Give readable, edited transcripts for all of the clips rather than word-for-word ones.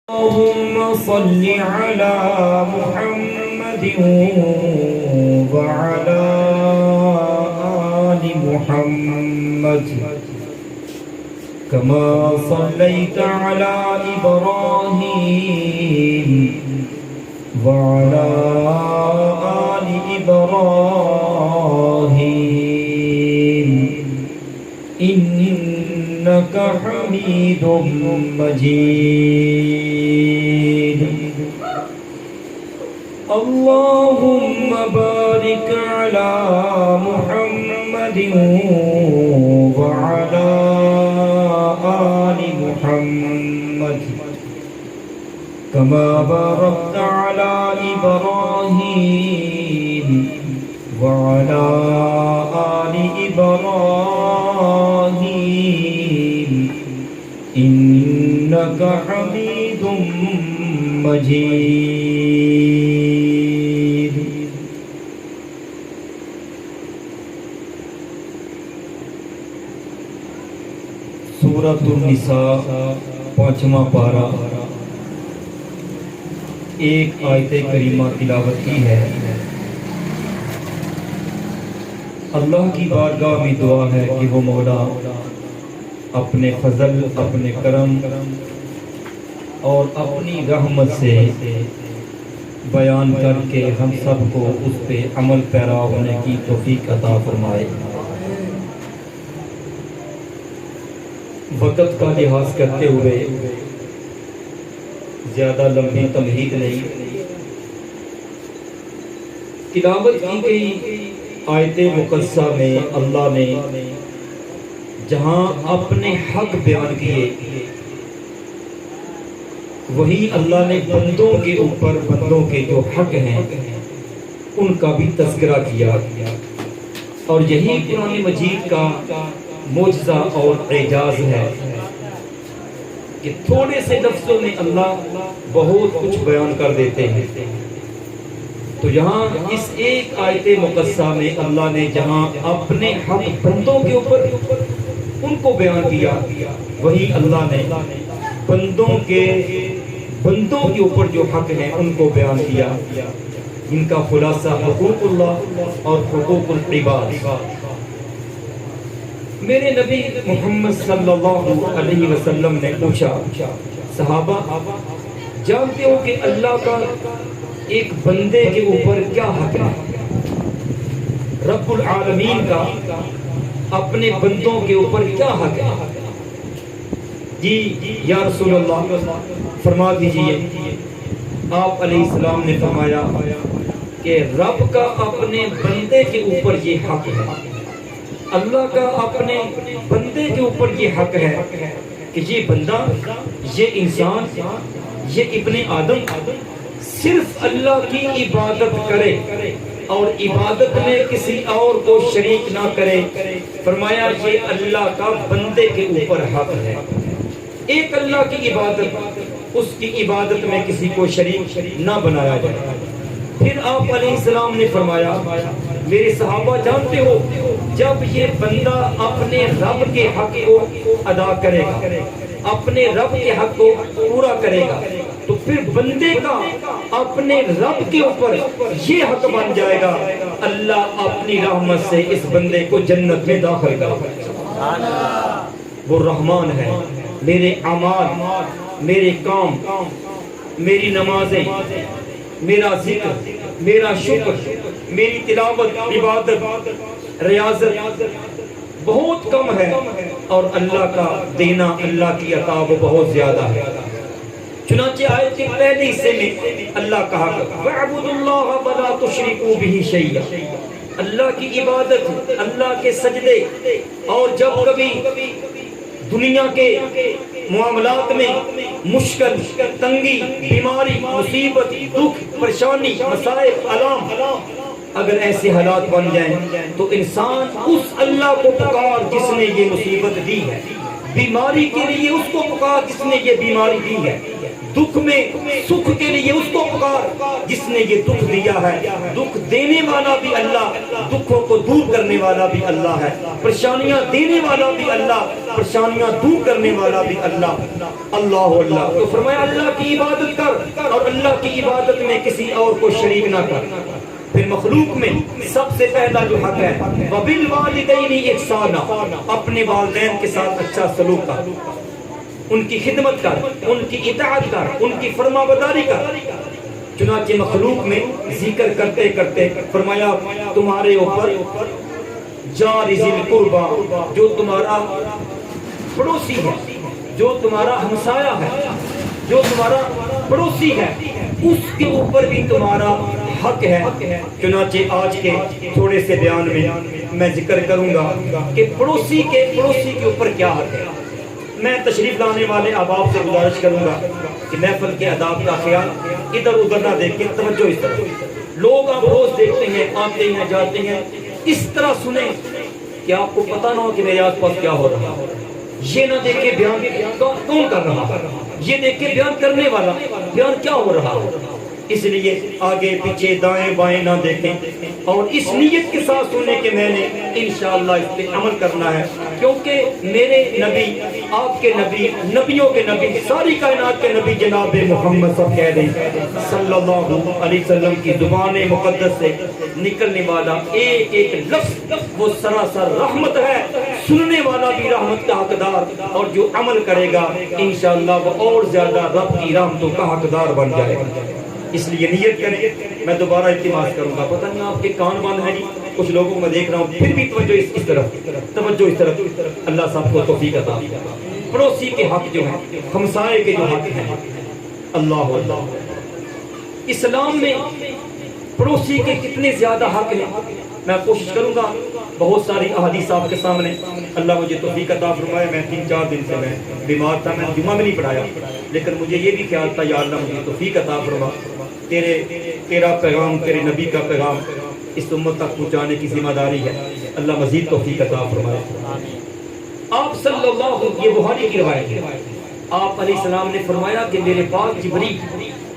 اللهم صل على محمد وعلى آل محمد كما صليت على إبراهيم وعلى آل إبراهيم إنك حميد مجيد. اللهم بارك على محمد وعلى آل محمد كما باركت على إبراهيم وعلى آل إبراهيم إنك حميد مجيد. سورۃ النساء 5واں پارہ، ایک آیت کریمہ تلاوت کی ہے. اللہ کی بارگاہ میں دعا ہے کہ وہ مولا اپنے فضل، اپنے کرم اور اپنی رحمت سے بیان کر کے ہم سب کو اس پہ عمل پیرا ہونے کی توفیق عطا فرمائے. وقت کا لحاظ کرتے ہوئے زیادہ لمبی تمہید نہیں، تلاوت کی گئی آیت مقدسہ میں اللہ نے جہاں اپنے حق بیان کیے، وہی اللہ نے بندوں کے اوپر، بندوں کے جو حق ہیں ان کا بھی تذکرہ کیا. اور یہی قرآن مجید کا معجزہ اور اعجاز ہے کہ تھوڑے سے لفظوں میں اللہ بہت کچھ بیان کر دیتے ہیں. تو یہاں اس ایک آیت مقدسہ میں اللہ نے جہاں اپنے حق بندوں کے اوپر ان کو بیان کیا، وہی اللہ نے بندوں کے اوپر جو حق ہیں ان کو بیان کیا، جن کا خلاصہ حقوق اللہ اور حقوق العباد. میرے نبی محمد صلی اللہ علیہ وسلم نے پوچھا، صحابہ جانتے ہو کہ اللہ کا ایک بندے کے اوپر کیا حق ہے؟ رب العالمین کا اپنے بندوں کے اوپر کیا حق ہے؟ جی یا رسول اللہ فرما دیجئے. آپ علیہ السلام نے فرمایا کہ رب کا اپنے بندے کے اوپر یہ حق ہے، اللہ کا اپنے بندے کے اوپر یہ حق ہے کہ یہ بندہ، یہ انسان، یہ ابن آدم صرف اللہ کی عبادت کرے اور عبادت میں کسی اور کو شریک نہ کرے. فرمایا یہ اللہ کا بندے کے اوپر حق ہے. ایک اللہ کی عبادت، اس کی عبادت میں کسی کو شریک نہ بنایا جائے. پھر آپ علیہ السلام نے فرمایا، میرے صحابہ جانتے ہو جب یہ بندہ اپنے رب کے حق کو ادا کرے گا، اپنے رب کے حق کو پورا کرے گا، تو پھر بندے کا اپنے رب کے اوپر یہ حق بن جائے گا، اللہ اپنی رحمت سے اس بندے کو جنت میں داخل کرے گا. وہ رحمان ہے. میرے اعمال، میرے کام، میری نمازیں، میرا ذکر، میرا شکر، میری تلاوت، عبادت، ریاضت بہت کم ہے، اور اللہ کا دینا، اللہ کی عطا وہ بہت زیادہ ہے. چنانچہ آیت کے پہلے حصے میں اللہ کہا وَاعْبُدُوا اللَّهَ وَلَا تُشْرِكُوا بِهِ شَيْئًا. اللہ کی عبادت، اللہ کے سجدے. اور جب کبھی دنیا کے معاملات میں مشکل، تنگی، بیماری، مصیبت، دکھ، پریشانی، مسائل، آلام، اگر ایسے حالات بن جائیں تو انسان اس اللہ کو پکار جس نے یہ مصیبت دی ہے، بیماری کے لیے اس کو پکار جس نے یہ بیماری دی ہے، دکھ میں سکھ کے لیے اس کو پکار جس نے یہ دکھ دیا ہے. دکھ دینے والا بھی اللہ, دکھوں کو دور کرنے والا بھی اللہ ہے. پریشانیاں دینے والا بھی اللہ, پریشانیاں دور کرنے والا بھی اللہ. اللہ اللہ. تو فرمایا اللہ کی عبادت کر اور اللہ کی عبادت میں کسی اور کو شریک نہ کر. پھر مخلوق میں سب سے پہلا جو حق ہے وَبِالْوَالِدَيْنِ إِحْسَانًا, اپنے والدین کے ساتھ اچھا سلوک کر, ان کی خدمت کر, ان کی اطاعت کر, ان کی فرما برداری کر. چنانچہ مخلوق میں ذکر کرتے کرتے فرمایا تمہارے اوپر جار ذی القربا, جو تمہارا پڑوسی ہے, جو تمہارا ہمسایہ ہے, جو تمہارا پڑوسی ہے, اس کے اوپر بھی تمہارا حق ہے. چنانچہ آج کے تھوڑے سے بیان میں میں ذکر کروں گا کہ پڑوسی کے اوپر کیا حق ہے. میں تشریف لانے والے احباب سے گزارش کروں گا کہ محفل کے آداب کا خیال ادھر ادھر نہ دیکھیں, توجہ اس طرح. لوگ آپ روز دیکھتے ہیں, آتے ہیں, جاتے ہیں, اس طرح سنیں کہ آپ کو پتہ نہ ہو کہ میرے آس پاس کیا ہو رہا ہے. یہ نہ دیکھے بیان کون کر رہا ہے, یہ دیکھے بیان کرنے والا بیان کیا ہو رہا ہے. اس لیے آگے پیچھے دائیں بائیں نہ دیکھیں اور اس نیت کے ساتھ سنیں کہ میں نے انشاءاللہ اس پہ عمل کرنا ہے, کیونکہ میرے نبی, آپ کے نبی, نبیوں کے نبی, ساری کائنات کے نبی جناب محمد صلی اللہ علیہ وسلم کی زبان مقدس سے نکلنے والا ایک ایک لفظ وہ سراسر رحمت ہے. سننے والا بھی رحمت کا حقدار, اور جو عمل کرے گا انشاءاللہ وہ اور زیادہ رب کی رحمتوں کا حقدار بن جائے گا. اس لیے نیت کریں. میں دوبارہ التماس کروں گا, پتہ نہیں آپ کے کان بند ہیں جی, کچھ لوگوں کو میں دیکھ رہا ہوں, پھر بھی توجہ اس طرف, توجہ اس طرف. اللہ صاحب کو توفیق عطا. پڑوسی کے حق جو ہیں, ہمسائے کے جو حق ہیں, اللہ اللہ. اسلام میں پڑوسی کے کتنے زیادہ حق ہیں, میں کوشش کروں گا. بہت ساری احادیث آپ کے سامنے, اللہ مجھے توفیق عطا فرمائے. میں 3-4 دن سے میں بیمار تھا, میں جمعہ میں نہیں پڑھایا, لیکن مجھے یہ بھی خیال تھا یا اللہ مجھے توفیق عطا فرما, تیرا پیغام, تیرے نبی کا پیغام اس امت تک پہنچانے کی ذمہ داری ہے. اللہ مزید توفیق عطا فرمائے. آپ صلی اللہ, یہ بخاری کی روایت ہے, آپ علیہ السلام نے فرمایا کہ میرے پاس جبریل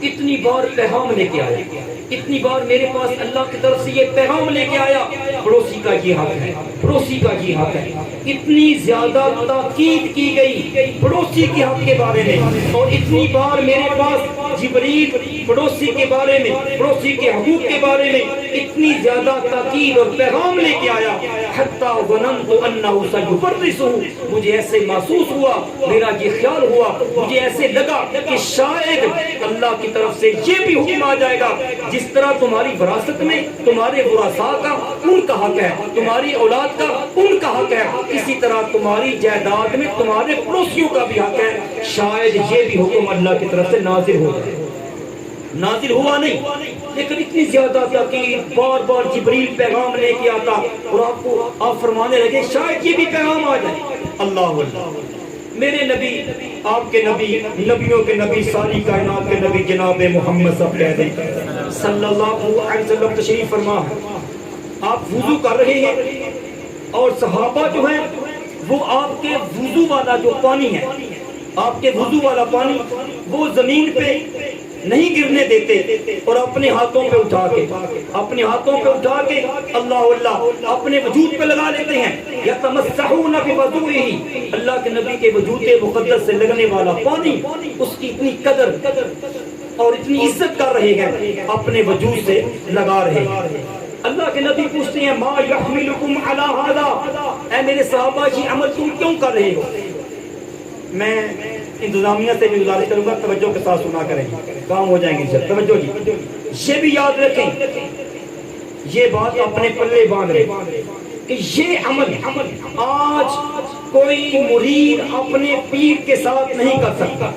اتنی بار پیغام لے کے آیا, اتنی بار میرے پاس اللہ کی طرف سے یہ پیغام لے کے آیا, پڑوسی کا یہ حق ہے, پڑوسی کا یہ حق ہے. اتنی زیادہ تاکید کی گئی پڑوسی کے حق کے بارے میں, اور اتنی بار میرے پاس جبریل پڑوسی کے بارے میں, پڑوسی کے حقوق کے بارے میں اتنی زیادہ تاکید اور پیغام لے کے آیا, حتی ظننت انہ سیفرسہ, مجھے ایسے محسوس ہوا, میرا یہ خیال ہوا, مجھے ایسے لگا کہ شاید اللہ کی طرف سے یہ بھی حکم آ جائے گا, جس طرح تمہاری وراثت میں تمہارے ورثاء کا ان کا حق ہے, تمہاری اولاد کا ان کا حق ہے, اسی طرح تمہاری جائیداد میں تمہارے پڑوسیوں کا بھی حق ہے. شاید یہ بھی حکم اللہ کی طرف سے نازل ہو جائے. نازل ہوا نہیں, لیکن اتنی زیادہ تھا کہ بار بار جبریل پیغام لے کے آتا, اور آپ فرمانے لگے شاید یہ بھی پیغام آ جائے. اللہ اللہ. میرے نبی, آپ کے نبی, نبیوں کے نبی, ساری کائنات کے نبی جناب محمد صلی اللہ علیہ وسلم تشریف فرما ہے. آپ وضو کر رہے ہیں اور صحابہ جو ہیں وہ آپ کے وضو والا جو پانی ہے, آپ کے وضو والا پانی وہ زمین پہ نہیں گرنے دیتے, اور اپنے ہاتھوں پہ اٹھا کے اللہ اللہ اپنے وجود پہ لگا لیتے ہیں. یتمسحون بوضوئہ, اللہ کے نبی کے وجود مقدس سے لگنے والا پانی, اس کی اتنی قدر اور اتنی عزت کر رہے ہیں, اپنے وجود سے لگا رہے ہیں. اللہ کے نبی پوچھتے ہیں ما یحملکم علی ھذا, اے میرے صحابہ جی عمل تم کیوں کر رہے ہو. میں انتظامیہ سے بھی گزارش کروں گا, توجہ کے ساتھ سنا کریں, کام ہو جائیں گے انشاءاللہ. توجہ جی, یہ بھی یاد رکھیں, یہ بات اپنے پلے باندھ رہے کہ یہ عمل آج کوئی مرید اپنے پیر کے ساتھ نہیں کر سکتا,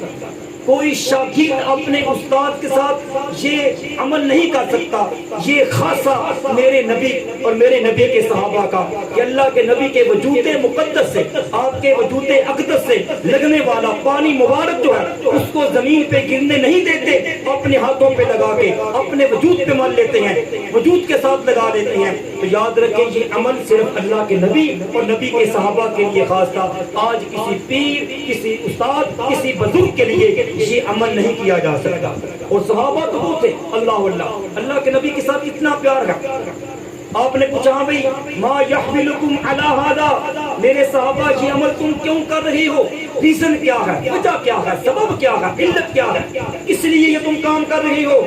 کوئی شاگرد اپنے استاد کے ساتھ یہ عمل نہیں کر سکتا. یہ خاصہ میرے نبی اور میرے نبی کے صحابہ کا, کہ اللہ کے نبی کے وجود مقدس سے, آپ کے وجود اقدس سے لگنے والا پانی مبارک جو ہے اس کو زمین پہ گرنے نہیں دیتے, اپنے ہاتھوں پہ لگا کے اپنے وجود پہ مل لیتے ہیں، وجود کے ساتھ لگا دیتے ہیں، تو یاد رکھیں یہ عمل صرف اللہ کے نبی اور نبی کے صحابہ کے لیے خاص تھا۔ آج کسی پیر، کسی استاد، کسی بزرگ کے لیے یہ عمل نہیں کیا جا سکتا۔ اور صحابہ تو وہ تھے اللہ کے نبی کے ساتھ اتنا پیار ہے۔ آپ نے پوچھا بھئی ما یحملکم علی ھذا، میرے صحابہ یہ عمل تم کیوں کر رہے ہو؟ ریزن کیا ہے، وجہ کیا ہے، سبب کیا ہے، علت کیا ہے، اس لیے یہ تم کام کر رہے ہو؟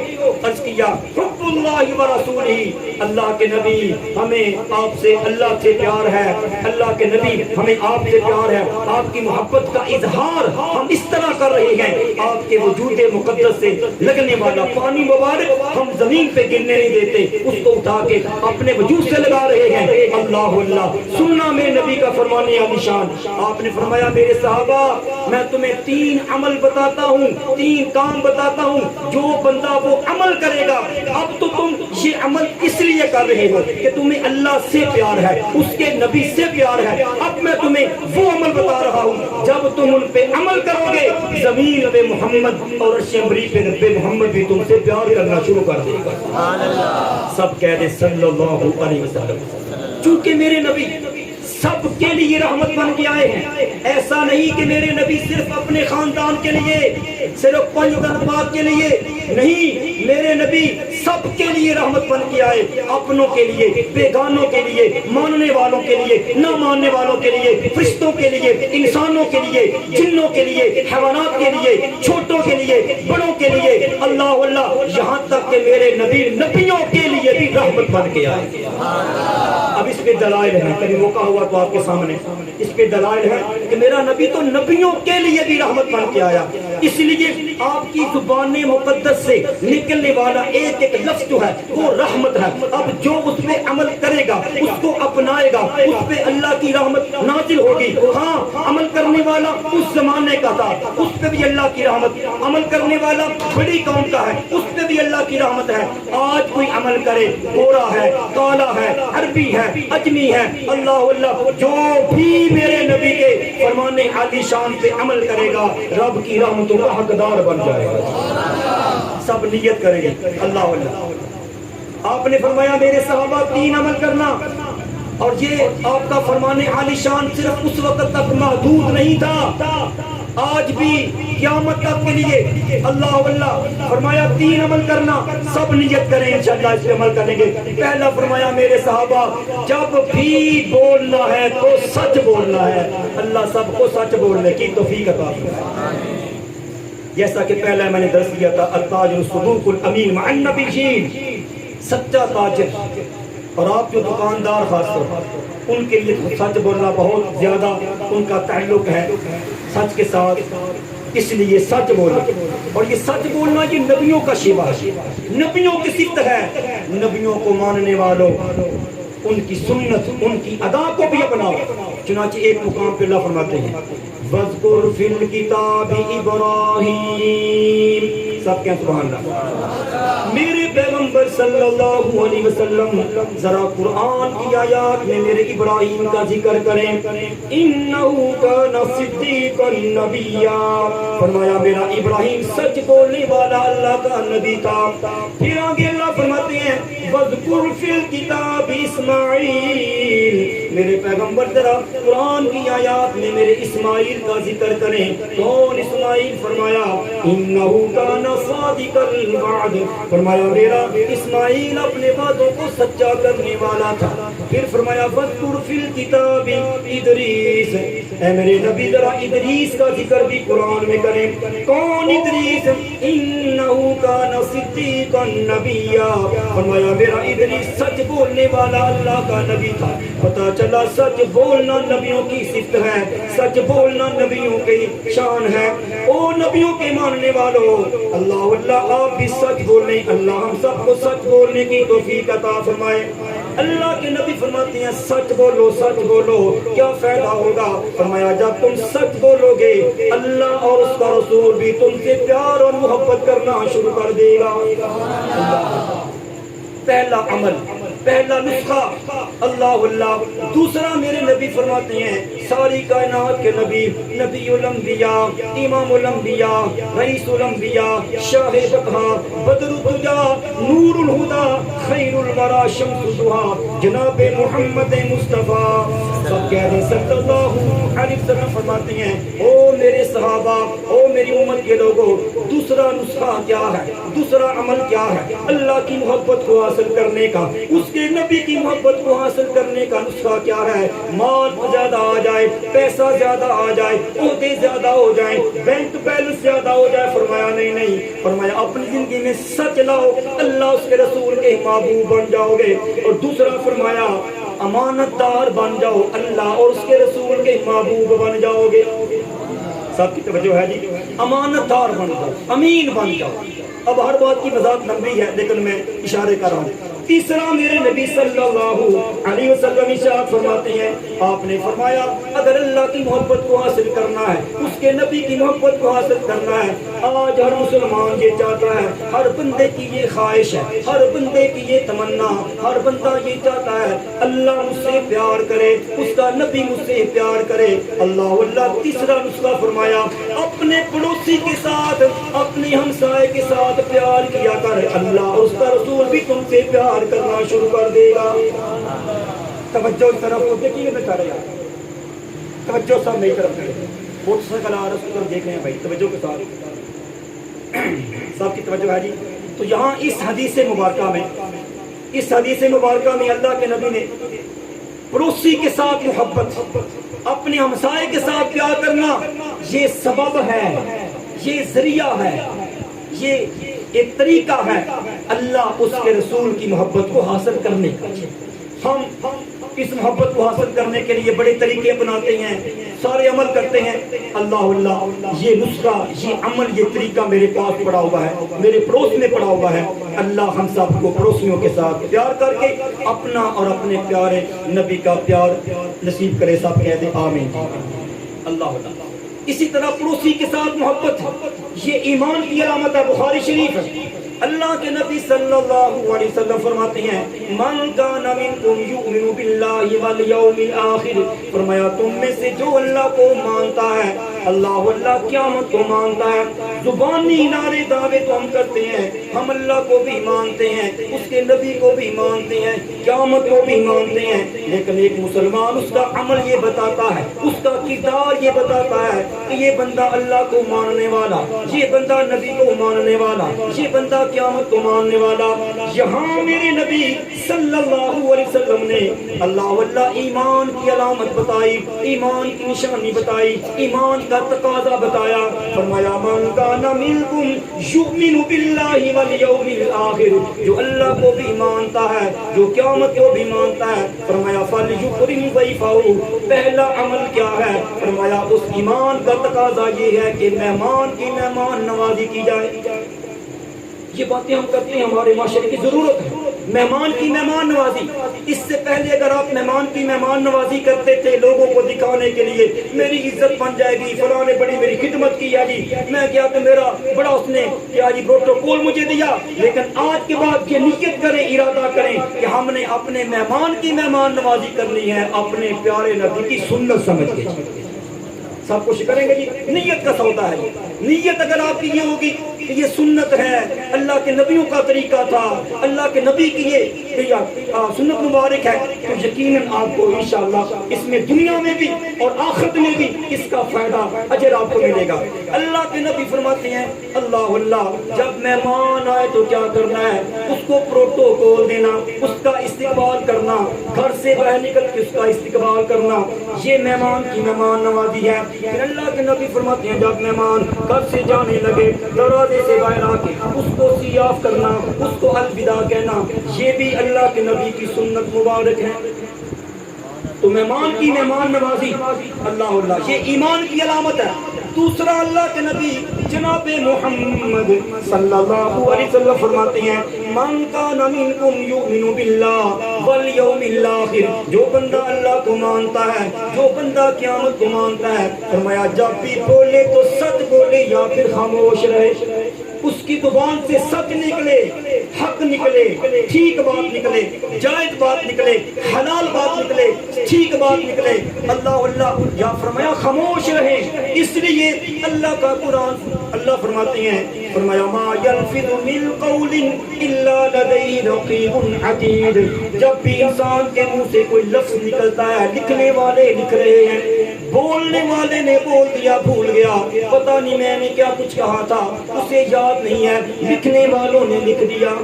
عرض کیا حب اللہ و رسولہ، اللہ کے نبی ہمیں آپ سے، اللہ سے پیار ہے، اللہ کے نبی ہمیں آپ سے پیار ہے، آپ کی محبت کا اظہار ہم اس طرح کر رہے ہیں، آپ کے وجود مقدس سے لگنے والا پانی مبارک ہم زمین پہ گرنے نہیں دیتے، اس کو اٹھا کے اپنے وجود سے لگا رہے ہیں۔ اللہ سننا میں نبی کا فرمان عالی شان۔ آپ نے فرمایا میرے صحابہ میں تمہیں 3 عمل بتاتا ہوں، 3 کام بتاتا ہوں، جو بندہ وہ عمل کرے گا، اب تو تم یہ عمل اس لیے کر رہے ہو کہ تمہیں اللہ سے پیار ہے، اس کے نبی سے پیار ہے، اب میں تمہیں وہ عمل بتا رہا ہوں، جب تم ان پہ عمل کرو گے زمین پہ محمد اور عرش عمری پہ رب محمد بھی تم سے پیار کرنا شروع کر دے گا۔ سب کہہ دے صلی اللہ علیہ وسلم۔ چونکہ میرے نبی سب کے لیے رحمت بن کے آئے ہیں، ایسا نہیں کہ میرے نبی صرف اپنے خاندان کے لیے، صرف 5 پاک کے لیے نہیں، میرے نبی سب کے لیے رحمت بن کے آئے، اپنوں کے لیے، بیگانوں کے لیے، ماننے والوں کے لیے، نہ ماننے والوں کے لیے، فرشتوں کے لیے، انسانوں کے لیے، جنوں کے لیے، حیوانات کے لیے، چھوٹوں کے لیے، بڑوں کے لیے، اللہ یہاں تک کہ میرے نبی نبیوں کے لیے بھی رحمت بن کے آئے۔ اب اس پہ دلائل ہے، کبھی موقع ہوا تو آپ کے سامنے اس پہ دلائل ہے کہ میرا نبی تو نبیوں کے لیے بھی رحمت بن کے آیا، اس لیے آپ کی زبان مقدس سے نکلنے والا ایک ایک لفظ جو ہے وہ رحمت ہے۔ اب جو اس پہ عمل کرے گا، اس کو اپنائے گا، اس پہ اللہ کی رحمت نازل ہوگی۔ ہاں عمل کرنے والا اس زمانے کا تھا، اس پہ بھی اللہ کی رحمت، عمل کرنے والا بڑی قوم کا ہے، اس پہ بھی اللہ کی رحمت ہے۔ آج کوئی عمل کرے، گورا ہے، کالا ہے، عربی ہے، اجمی ہے، اللہ جو بھی میرے نبی کے فرمان عالی شان پہ عمل کرے گا رب کی رحمتوں کا حقدار بن جائے گا۔ سب نیت کریں گے اللہ۔ آپ نے فرمایا میرے صحابہ 3 عمل کرنا، اور یہ آپ کا فرمان عالی شان صرف اس وقت تک محدود نہیں تھا، آج بھی قیامت تک کے لیے اللہ فرمایا 3 عمل کرنا، سب نیت کریں انشاءاللہ اس پہ عمل کریں گے۔ پہلا فرمایا میرے صحابہ جب بھی بولنا ہے تو سچ بولنا ہے، اللہ سب کو سچ بولنے کی توفیق عطا فرمائے۔ جیسا کہ پہلا میں نے درس کیا تھا التاجر الصدوق الامین مع النبیین، سچا تاجر، اور آپ جو دکاندار خاص طور ان کے لیے سچ بولنا بہت زیادہ ان کا تعلق ہے سچ کے ساتھ، اس لیے سچ بولنا، اور یہ سچ بولنا یہ نبیوں کا شیوا ہے، نبیوں کی صفت ہے۔ نبیوں کو ماننے والوں ان کی سنت، ان کی ادا کو بھی اپناؤ۔ چنانچہ ایک مقام پہ اللہ فرماتے ہیں وَاذْكُرْ فِي الْكِتَابِ إِبْرَاهِيمَ، سب کہیں سبحان اللہ۔ میرے پیغمبر صلی اللہ علیہ وسلم ذرا قرآن کی آیات میں میرے ابراہیم کا ذکر کریں۔ اِنَّهُ كَانَ صِدِّيقًا نَبِيًّا، فرمایا میرا ابراہیم سچ بولنے والا اللہ کا نبی تھا۔ پھر آگے اللہ فرماتے ہیں وَاذْكُرْ فِي الْكِتَابِ إِسْمَاعِيلَ، میرے پیغمبر ذرا قرآن کی آیات میں میرے اسماعیل کا ذکر کریں۔ کون اسماعیل؟ فرمایا انہو کان صادق الوعد، فرمایا میرا اسماعیل اپنے وعدوں کو سچا کرنے والا تھا۔ پھر فرمایا وَاذْكُرْ فِي الْكِتَابِ إِدْرِيسَ، اے میرے نبی ذرا ادریس کا ذکر بھی قرآن میں کریں۔ کون ادریس؟ انہو کان صدیقا نبیا، فرمایا میرا ادریس سچ بولنے والا اللہ کا نبی تھا۔ پتہ چلا سچ بولنا نبیوں کی صفت ہے، سچ بولنا نبیوں کی شان ہے۔ او نبیوں کے ماننے والوں، اللہ آپ بھی سچ بولیں، اللہ ہم سب کو سچ بولنے کی توفیق عطا فرمائے۔ اللہ کے نبی فرماتے ہیں سچ بولو، سچ بولو، کیا فائدہ ہوگا؟ فرمایا جب تم سچ بولو گے اللہ اور اس کا رسول بھی تم سے پیار اور محبت کرنا شروع کر دے گا۔ پہلا عمل پہلا نسخہ اللہ اللہ. دوسرا میرے نبی فرماتے ہیں ساری کائنات کے نبی، نبی الانبیاء، امام الانبیاء، رئیس الانبیاء، شاہ بطحا، بدر الدجا، نور الہدا، خیر الورا، شمس الضحا، جناب محمد مصطفیٰ سب کہہ رہے صلی اللہ علیہ وسلم فرماتے ہیں او میرے صحابہ، او میری امت کے لوگوں، دوسرا نسخہ کیا ہے، دوسرا عمل کیا ہے اللہ کی محبت کو حاصل کرنے کا، اس کے نبی کی محبت کو حاصل کرنے کا نسخہ کیا ہے؟ مال زیادہ آ جائے، پیسہ زیادہ آ جائے، عہدے زیادہ ہو جائیں، بینک بیلنس زیادہ ہو جائے، فرمایا نہیں، فرمایا اپنی زندگی میں سچ لاؤ، اللہ اس کے رسول کے محبوب بن جاؤ گے. اور دوسرا فرمایا امانت دار بن جاؤ، اللہ اور اس کے رسول کے محبوب بن جاؤ گے. سب کی توجہ ہے جی، امانت دار بن جاؤ، امین بن جاؤ. اب ہر بات کی وضاحت لمبی ہے لیکن میں اشارے کر رہا ہوں. تیسرا میرے نبی صلی اللہ علیہ وسلم ارشاد فرماتے ہیں، آپ نے فرمایا اگر اللہ کی محبت کو حاصل کرنا ہے، اس کے نبی کی محبت کو حاصل کرنا ہے، آج ہر مسلمان یہ چاہتا ہے، ہر بندے کی یہ خواہش ہے، ہر بندے کی یہ تمنا، ہر بندہ یہ چاہتا ہے اللہ مجھ سے پیار کرے، اس کا نبی مجھ سے پیار کرے. اللہ اللہ. تیسرا نسخہ فرمایا اپنے پڑوسی کے ساتھ، اپنے ہمسائے کے ساتھ پیار کیا کر، اللہ اور اس کا رسول بھی تم سے پیار کرنا شروع کر دے گا. توجہ اس طرف کو دیکھیے بیچارے یار، توجہ سب میری طرف ہے، موٹر سائیکل آ رہا ہے اس دیکھ رہے ہیں بھائی، توجہ کے ساتھ سب کی توجہ ہے جی. تو یہاں اس حدیث مبارکہ میں اللہ کے نبی نے پڑوسی کے ساتھ محبت، اپنے ہمسائے کے ساتھ پیار کرنا، یہ سبب ہے، یہ ذریعہ ہے، یہ ایک طریقہ ہے اللہ اس کے رسول کی محبت کو حاصل کرنے کا. ہم اس محبت کو حاصل کرنے کے لیے بڑے طریقے اپناتے ہیں، سارے عمل کرتے ہیں. اللہ اللہ. یہ نسخہ، یہ عمل، یہ طریقہ میرے پاس پڑا ہوا ہے، میرے پڑوس میں پڑا ہوا ہے. اللہ ہم سب کو پڑوسیوں کے ساتھ پیار کر کے اپنا اور اپنے پیارے نبی کا پیار نصیب کرے. سب کہہ دیں آمین. اللہ اللہ. اسی طرح پڑوسی کے ساتھ محبت یہ ایمان کی علامت ہے. بخاری شریف ہے، اللہ کے نبی صلی اللہ علیہ وسلم فرماتے ہیں من کان منکم یؤمن باللہ والیوم الآخر، فرمایا تم میں سے جو اللہ کو مانتا ہے، اللہ اللہ قیامت کو مانتا ہے. زبانی نعرے دعوے تو ہم کرتے ہیں، ہم اللہ کو بھی مانتے ہیں، اس کے نبی کو بھی مانتے ہیں، قیامت کو بھی مانتے ہیں، لیکن ایک مسلمان اس کا عمل یہ بتاتا ہے، اس کا کردار یہ بتاتا ہے کہ یہ بندہ اللہ کو ماننے والا، یہ بندہ نبی کو ماننے والا، یہ بندہ قیامت کو ماننے والا. یہاں میرے نبی صلی اللہ علیہ وسلم نے اللہ اللہ ایمان کی علامت بتائی، ایمان کی نشانی بتائی، ایمان کا تقاضا بتایا. فرمایا من کان منکم یؤمن باللہ والیوم الآخر، جو اللہ کو بھی مانتا ہے، جو قیامت کو بھی مانتا ہے، فرمایا فلیکرم ضیفہ. پہلا عمل کیا ہے؟ فرمایا اس ایمان کا تقاضا یہ ہے کہ مہمان کی مہمان نوازی کی جائے. یہ باتیں ہم کرتے ہیں، ہمارے معاشرے کی ضرورت ہے مہمان کی مہمان نوازی. اس سے پہلے اگر آپ مہمان کی مہمان نوازی کرتے تھے لوگوں کو دکھانے کے لیے میری عزت بن جائے گی، فلاں نے بڑی میری خدمت کی ہے جی، میں کیا تو میرا بڑا اس نے کیا جی پروٹوکول مجھے دیا، لیکن آج کے بعد یہ نیت کریں، ارادہ کریں کہ ہم نے اپنے مہمان کی مہمان نوازی کرنی ہے اپنے پیارے نبی کی سنت سمجھ کے. سب کچھ کریں گے جی، نیت کا سودا ہے. نیت اگر آپ کی یہ ہوگی کہ یہ سنت ہے، اللہ کے نبیوں کا طریقہ تھا، اللہ کے نبی کی یہ سنت مبارک ہے، تو یقیناً آپ کو انشاءاللہ اس میں دنیا میں بھی اور آخرت میں بھی اس کا فائدہ اجر آپ کو ملے گا. اللہ کے نبی فرماتے ہیں اللہ اللہ جب مہمان آئے تو کیا کرنا ہے؟ اس کو پروٹوکول دینا، اس کا استقبال کرنا، گھر سے باہر نکل کے اس کا استقبال کرنا، یہ مہمان کی مہمان نوازی ہے. پھر اللہ کے نبی فرماتے ہیں جب مہمان گھر سے جانے لگے دروازے سے باہر آ کے اس کو سیاف کرنا، اس کو الوداع کہنا، یہ بھی اللہ کے نبی کی سنت مبارک ہے. تو مہمان کی مہمان نوازی اللہ اللہ یہ ایمان کی علامت ہے. دوسرا اللہ کے نبی جناب محمد صلی اللہ علیہ وسلم فرماتے ہیں من کان منکم یؤمن باللہ والیوم الآخر، جو بندہ اللہ کو مانتا ہے، جو بندہ قیامت کو مانتا ہے، فرمایا جب بھی بولے تو سچ بولے یا پھر خاموش رہے. اس کی زبان سے سچ نکلے، حق نکلے، ٹھیک بات نکلے، جائز بات نکلے، حلال بات نکلے، ٹھیک بات نکلے، اللہ یا فرمایا خاموش رہیں۔ اس لیے اللہ کا قرآن اللہ فرماتے ہیں، فرمایا ما یلفظ من قول الا لدیہ رقیب عتید۔ جب بھی انسان کے منہ سے کوئی لفظ نکلتا ہے، لکھنے والے لکھ رہے ہیں، بولنے والے نے بول دیا بھول گیا، پتہ نہیں میں نے کیا کچھ کہا تھا، اسے یاد نہیں ہے، لکھنے والوں نے لکھ دیا۔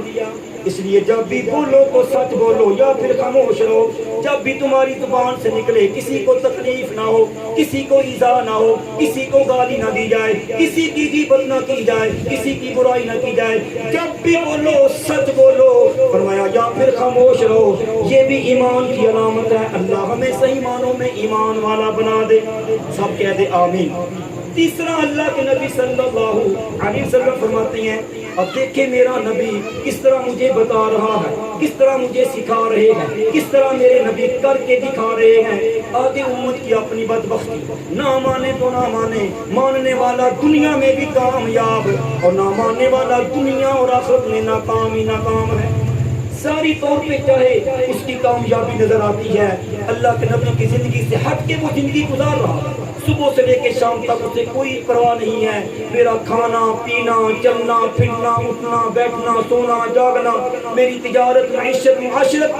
اس لیے جب بھی بولو تو سچ بولو یا پھر خاموش رہو۔ جب بھی تمہاری زبان سے نکلے کسی کو تکلیف نہ ہو، کسی کو ایذا نہ ہو، کسی کو گالی نہ دی جائے، کسی کی غیبت نہ کی جائے، کسی کی برائی نہ کی جائے، جب بھی بولو سچ بولو، فرمایا یا پھر خاموش رہو۔ یہ بھی ایمان کی علامت ہے۔ اللہ ہمیں صحیح معنوں میں ایمان والا بنا دے، سب کہہ دے آمین۔ تیسرا اللہ کے نبی صلی اللہ علیہ وسلم فرماتے ہیں، اب دیکھیں میرا نبی کس طرح مجھے بتا رہا ہے، کس طرح مجھے سکھا رہے ہیں، کس طرح میرے نبی کر کے دکھا رہے ہیں۔ آدھی امت کی اپنی بدبختی، نہ مانے تو نہ مانے، ماننے والا دنیا میں بھی کامیاب اور نہ ماننے والا دنیا اور آخرت میں ناکام ہی ناکام ہے۔ ساری طور پہ چاہے اس کی کامیابی نظر آتی ہے، اللہ کے نبی کی زندگی سے ہٹ کے وہ زندگی گزار رہا ہے۔ صبح سے لے کے شام تک اسے کوئی پرواہ نہیں ہے، میرا کھانا پینا، چلنا پھرنا، اٹھنا بیٹھنا، سونا جاگنا، میری تجارت معیشت معاشرت،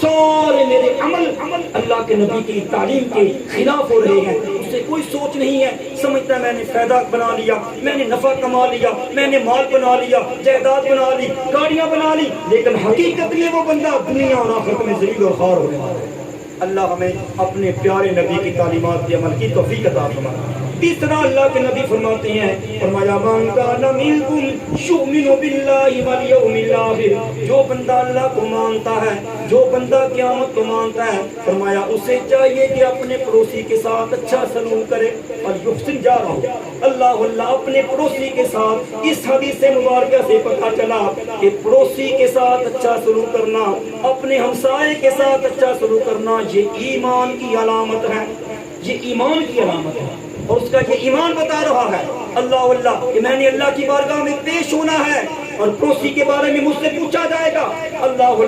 سارے میرے عمل اللہ کے نبی کی تعلیم کے خلاف ہو رہے ہیں۔ اسے کوئی سوچ نہیں ہے، سمجھتا ہے میں نے فائدہ بنا لیا، میں نے نفع کما لیا، میں نے مال بنا لیا، جائیداد بنا لی، گاڑیاں بنا لی، لیکن حقیقت میں وہ بندہ دنیا اور آخرت میں ذلیل اور خوار ہونے والا ہے۔ اللہ ہمیں اپنے پیارے نبی کی تعلیمات کے عمل کی توفیق عطا فرمائے۔ تیسرا اللہ کے نبی فرماتے ہیں، فرمایا من کان منکم یؤمن باللہ والیوم الآخر، جو بندہ اللہ کو مانتا ہے، جو بندہ قیامت کو مانتا ہے، فرمایا اسے چاہیے کہ اپنے پڑوسی کے ساتھ اچھا سلوک کرے اور یحسن جارہ۔ اللہ اپنے پڑوسی کے ساتھ، اس حدیث مبارکہ سے پتہ چلا کہ پڑوسی کے ساتھ اچھا سلوک کرنا، اپنے ہمسائے کے ساتھ اچھا سلوک کرنا، یہ ایمان کی علامت ہے، یہ ایمان کی علامت ہے۔ اور اس کا یہ ایمان بتا رہا ہے اللہ کہ میں نے اللہ کی بارگاہ میں پیش ہونا ہے اور پڑوسی کے بارے میں مجھ سے پوچھا جائے گا۔ اللہ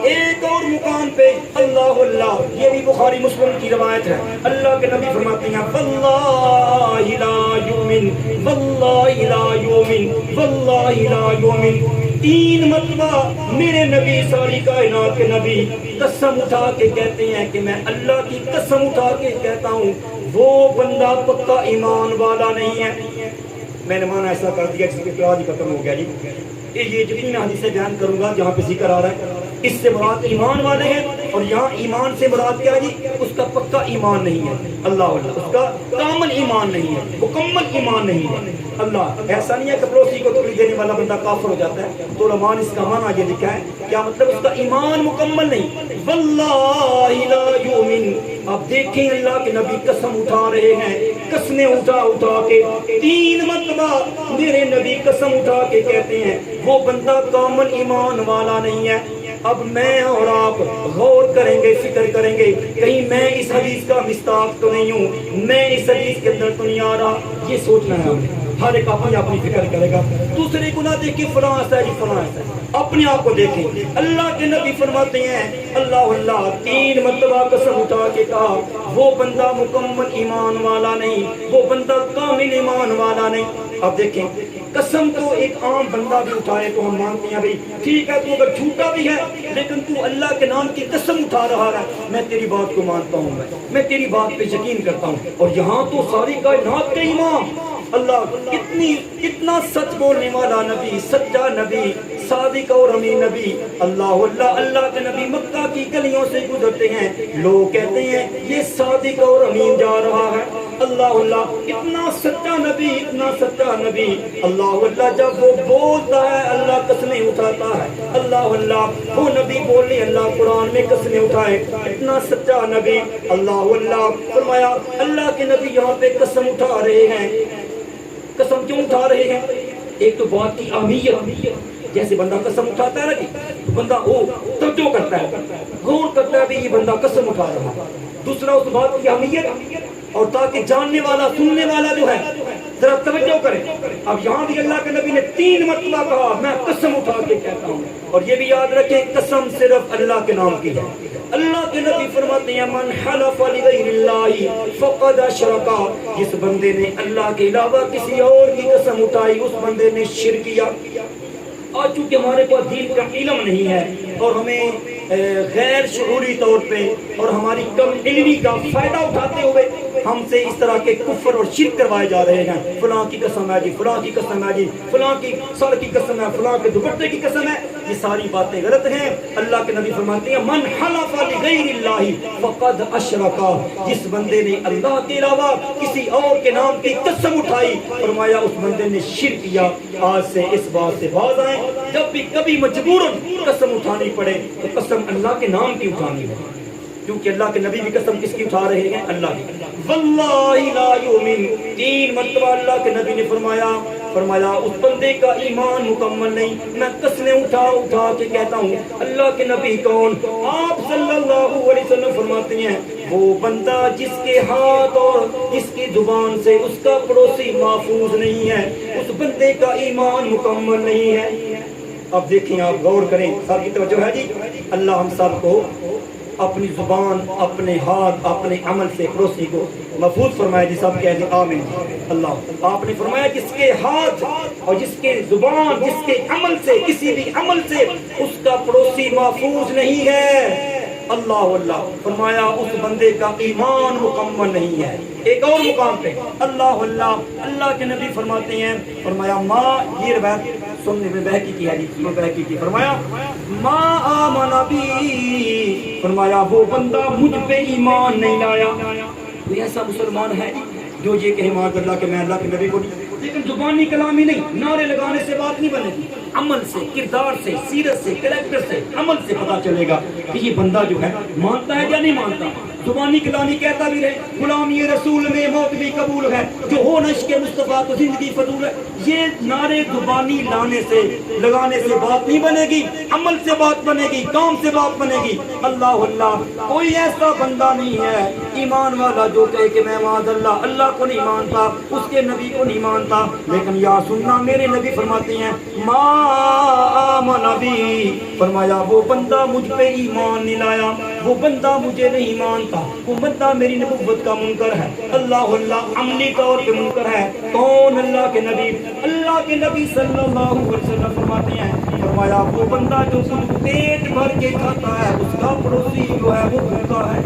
ایک اور مقام پہ اللہ یہ بھی بخاری مسلم کی روایت ہے، اللہ کے نبی فرماتے ہیں واللہ لا یؤمن، واللہ لا یؤمن، واللہ لا یؤمن۔ 3 مرتبہ میرے نبی ساری کائنات کے نبی قسم اٹھا کے کہتے ہیں کہ میں اللہ کی قسم اٹھا کے کہتا ہوں وہ بندہ پکا ایمان والا نہیں ہے۔ میں نے مانا ایسا کر دیا جس کے پیار ہی ختم ہو گیا جی۔ یہ جتنی میں حدیثیں بیان کروں گا جہاں پہ ذکر آ رہا ہے، اس سے مراد ایمان والے ہیں، اور یہاں ایمان سے مراد کیا ہے جی؟ اس کا پکا ایمان نہیں ہے، اللہ اس کا کامل ایمان نہیں ہے، مکمل ایمان نہیں ہے۔ اللہ ایسا نہیں ہے کہ پڑوسی کو تکلیف دینے والا بندہ کافر ہو جاتا ہے، تو علماء نے اس کا معنی یہ لکھا ہے، کیا مطلب اس کا ایمان مکمل نہیں، واللہ لا یؤمن۔ اب دیکھیں اللہ کے نبی قسم اٹھا رہے ہیں، قسمیں اٹھا کے 3 مرتبہ میرے نبی قسم اٹھا کے کہتے ہیں وہ بندہ کامل ایمان والا نہیں ہے۔ اب میں اور آپ غور کریں گے، فکر کریں گے، کہیں میں اس حدیث کا مستاق تو نہیں ہوں، میں اس حدیث کے اندر تو نہیں آ رہا، یہ سوچنا ہے ہمیں۔ ہر ایک اپنی فکر کرے گا، دوسرے کو نہ دیکھیں فلاں ایسا ہے جی فلاں ایسا ہے، اپنے آپ کو دیکھیں۔ اللہ کے نبی فرماتے ہیں اللہ 3 مرتبہ قسم اٹھا کے کہا وہ بندہ مکمل ایمان والا نہیں، وہ بندہ کامل ایمان والا نہیں۔ اب دیکھیں قسم تو ایک عام بندہ بھی اٹھائے تو ہم مانتے ہیں بھائی ٹھیک ہے، تو اگر جھوٹا بھی ہے لیکن تو اللہ کے نام کی قسم اٹھا رہا ہے، میں تیری بات کو مانتا ہوں، میں تیری بات پہ یقین کرتا ہوں۔ اور یہاں تو ساری کائنات کے امام اللہ، کتنا سچ بولنے والا نبی، سچا نبی، صادق اور امین نبی، اللہ کے نبی مکہ کی گلیوں سے گزرتے ہیں، لوگ کہتے ہیں یہ صادق اور امین جا رہا ہے۔ اللہ اتنا سچا نبی، اتنا سچا نبی، اللہ جب وہ بولتا ہے اللہ قسمیں اٹھاتا ہے، اللہ وہ نبی بولے اللہ قرآن میں قسمیں اٹھائے، اتنا سچا نبی۔ اللہ فرمایا اللہ کے نبی یہاں پہ قسم اٹھا رہے ہیں۔ قسم کیوں اٹھا رہے ہیں؟ ایک تو بات کی اہمیت، جیسے بندہ قسم اٹھاتا ہے نا جی، بندہ توجہ کرتا ہے، غور کرتا ہے بھی یہ بندہ قسم اٹھا رہا ہے۔ دوسرا اس بات کی اہمیت، اور تاکہ جاننے والا سننے والا جو ہے ذرا توجہ کریں. اب یہاں بھی اللہ کے نبی نے 3 مرتبہ کہا میں قسم اٹھا کے کہتا ہوں. اور یہ بھی یاد رکھیں قسم صرف اللہ کے نام کی ہے. اللہ کے نبی فرماتے ہیں من حلف لغیر اللہ فقد اشرک. جس بندے نے اللہ کے علاوہ کسی اور کی قسم اٹھائی اس بندے نے شرک کیا. آج چونکہ ہمارے پاس دین کا علم نہیں ہے اور ہمیں غیر شعوری طور پہ اور ہماری کم علمی کا فائدہ اٹھاتے ہوئے ہم سے اس طرح کے کفر اور شرک کروائے جا رہے ہیں. فلاں کی قسم ہے جی, فلاں کی قسم ہے جی, فلاں کی سر کی قسم ہے, فلاں کے دوپٹے کی قسم ہے. یہ ساری باتیں غلط ہیں. اللہ کے نبی فرماتے ہیں من حلف لغیر اللہ فقد اشرک. جس بندے نے اللہ کے علاوہ کسی اور کے نام کی قسم اٹھائی فرمایا اس بندے نے شرک کیا. آج سے اس بات سے باز آئیں جب بھی کبھی مجبوراً قسم اٹھانی پڑے تو قسم اللہ کے نام کی اٹھانی ہے, کیونکہ اللہ کے نبی بھی قسم کس کی اٹھا رہے ہیں؟ اللہ کی. واللہ لا یؤمن. 3 مرتبہ اللہ کے نبی نے فرمایا اس بندے کا ایمان مکمل نہیں. میں قسمیں اٹھا کے کہتا ہوں. اللہ کے نبی کون؟ آپ صلی اللہ علیہ وسلم فرماتے ہیں وہ بندہ جس کے ہاتھ اور جس کی زبان سے اس کا پڑوسی محفوظ نہیں ہے اس بندے کا ایمان مکمل نہیں ہے. اب دیکھیں, آپ غور کریں, سب کی توجہ ہے جی. اللہ ہم سب کو اپنی زبان, اپنے ہاتھ, اپنے عمل سے پڑوسی کو محفوظ فرمائے جی. سب کہہ دیں آمین. اللہ آپ نے فرمایا جس کے ہاتھ اور جس کے زبان, جس کے عمل سے, کسی بھی عمل سے اس کا پڑوسی محفوظ نہیں ہے. اللہ فرمایا اس بندے کا ایمان مکمل نہیں ہے. ایک اور مقام پہ اللہ کے نبی فرماتے ہیں فرمایا ماں, یہ روایت سننے میں بہقی کی ہے جی, بہقی کی. فرمایا ماں آمن بی, فرمایا وہ بندہ مجھ پہ ایمان نہیں لایا. کوئی ایسا مسلمان ہے جو یہ کہے معاذ اللہ کہ میں اللہ کے نبی کو نہیں, لیکن زبانی کلامی نہیں, نعرے لگانے سے بات نہیں بنے گی. عمل سے, کردار سے, سیرت سے, کریکٹر سے, عمل سے پتا چلے گا کہ یہ بندہ جو ہے مانتا ہے یا نہیں مانتا. زبانی کلامی کہتا بھی رہے غلامی رسول میں موت بھی قبول ہے, جو ہو نشق مصطفیٰ تو زندگی فضول ہے. یہ نعرے زبانی لانے سے لگانے سے بات نہیں بنے گی, عمل سے بات بنے گی, کام سے بات بنے گی. اللہ کوئی ایسا بندہ نہیں ہے ایمان والا جو کہے کہ میں معاذ اللہ کو نہیں مانتا, اس کے نبی کو نہیں مانتا. لیکن یا سننا, میرے نبی فرماتے ہیں ما آمن بی, فرمایا وہ بندہ مجھ پہ ایمان نہیں لایا, وہ بندہ مجھے نہیں مانتا, وہ بندہ میری نبوت کا منکر ہے. اللہ عملی طور پہ منکر ہے. کون؟ اللہ کے نبی صلی اللہ علیہ وسلم فرماتے ہیں فرمایا وہ بندہ جو خود پیٹ بھر کے کھاتا ہے اس کا پڑوسی جو ہے وہ بھوکا ہے.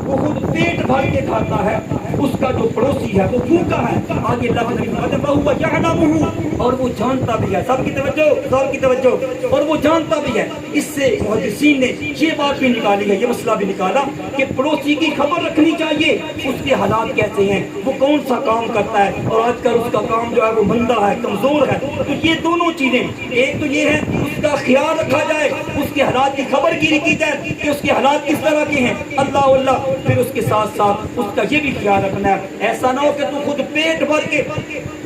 وہ خود پیٹ بھر کے کھاتا ہے اس کا جو پڑوسی ہے وہ بھوکا ہے. آگے اللہ کے نبی فرماتے ہیں وہ یعلمہ, اور وہ جانتا بھی ہے. سب کی توجہ, اور وہ جانتا بھی ہے. اس سے محدثین نے یہ بات بھی نکالی ہے, یہ مسئلہ بھی نکالا کہ پڑوسی کی خبر رکھنی چاہیے, اس کے حالات کیسے ہیں, وہ کون سا کام کرتا ہے, اور آج کل اس کا کام جو ہے وہ مندہ ہے, کمزور ہے. تو یہ دونوں چیزیں, ایک تو یہ ہے اس کا خیال رکھا جائے, اس کے حالات کی خبر گیری کی جائے کہ اس کے حالات کس طرح کے ہیں. اللہ پھر اس کے ساتھ ساتھ اس کا یہ بھی خیال رکھنا ہے ایسا نہ ہو کہ تو خود پیٹ بھر کے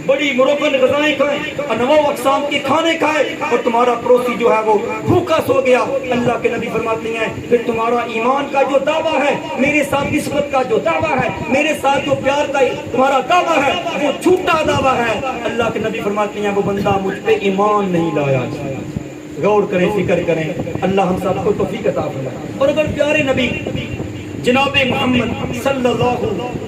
بڑی مروغن غذائیں کھائیں, انواع اقسام کے کھانے کھائے, اور تمہارا پڑوسی جو ہے وہ بھوکا سو گیا. اللہ کے نبی فرماتے ہیں پھر تمہارا ایمان کا جو دعویٰ ہے, میرے ساتھ نسبت کا جو دعویٰ ہے, میرے ساتھ جو پیار کا تمہارا دعویٰ ہے وہ جھوٹا دعویٰ ہے. اللہ کے نبی فرماتے ہیں وہ بندہ مجھ پہ ایمان نہیں لایا. غور کریں, فکر کریں, اللہ ہم سب کو توفیق عطا فرمائے. اور اگر پیارے نبی جناب محمد صلی اللہ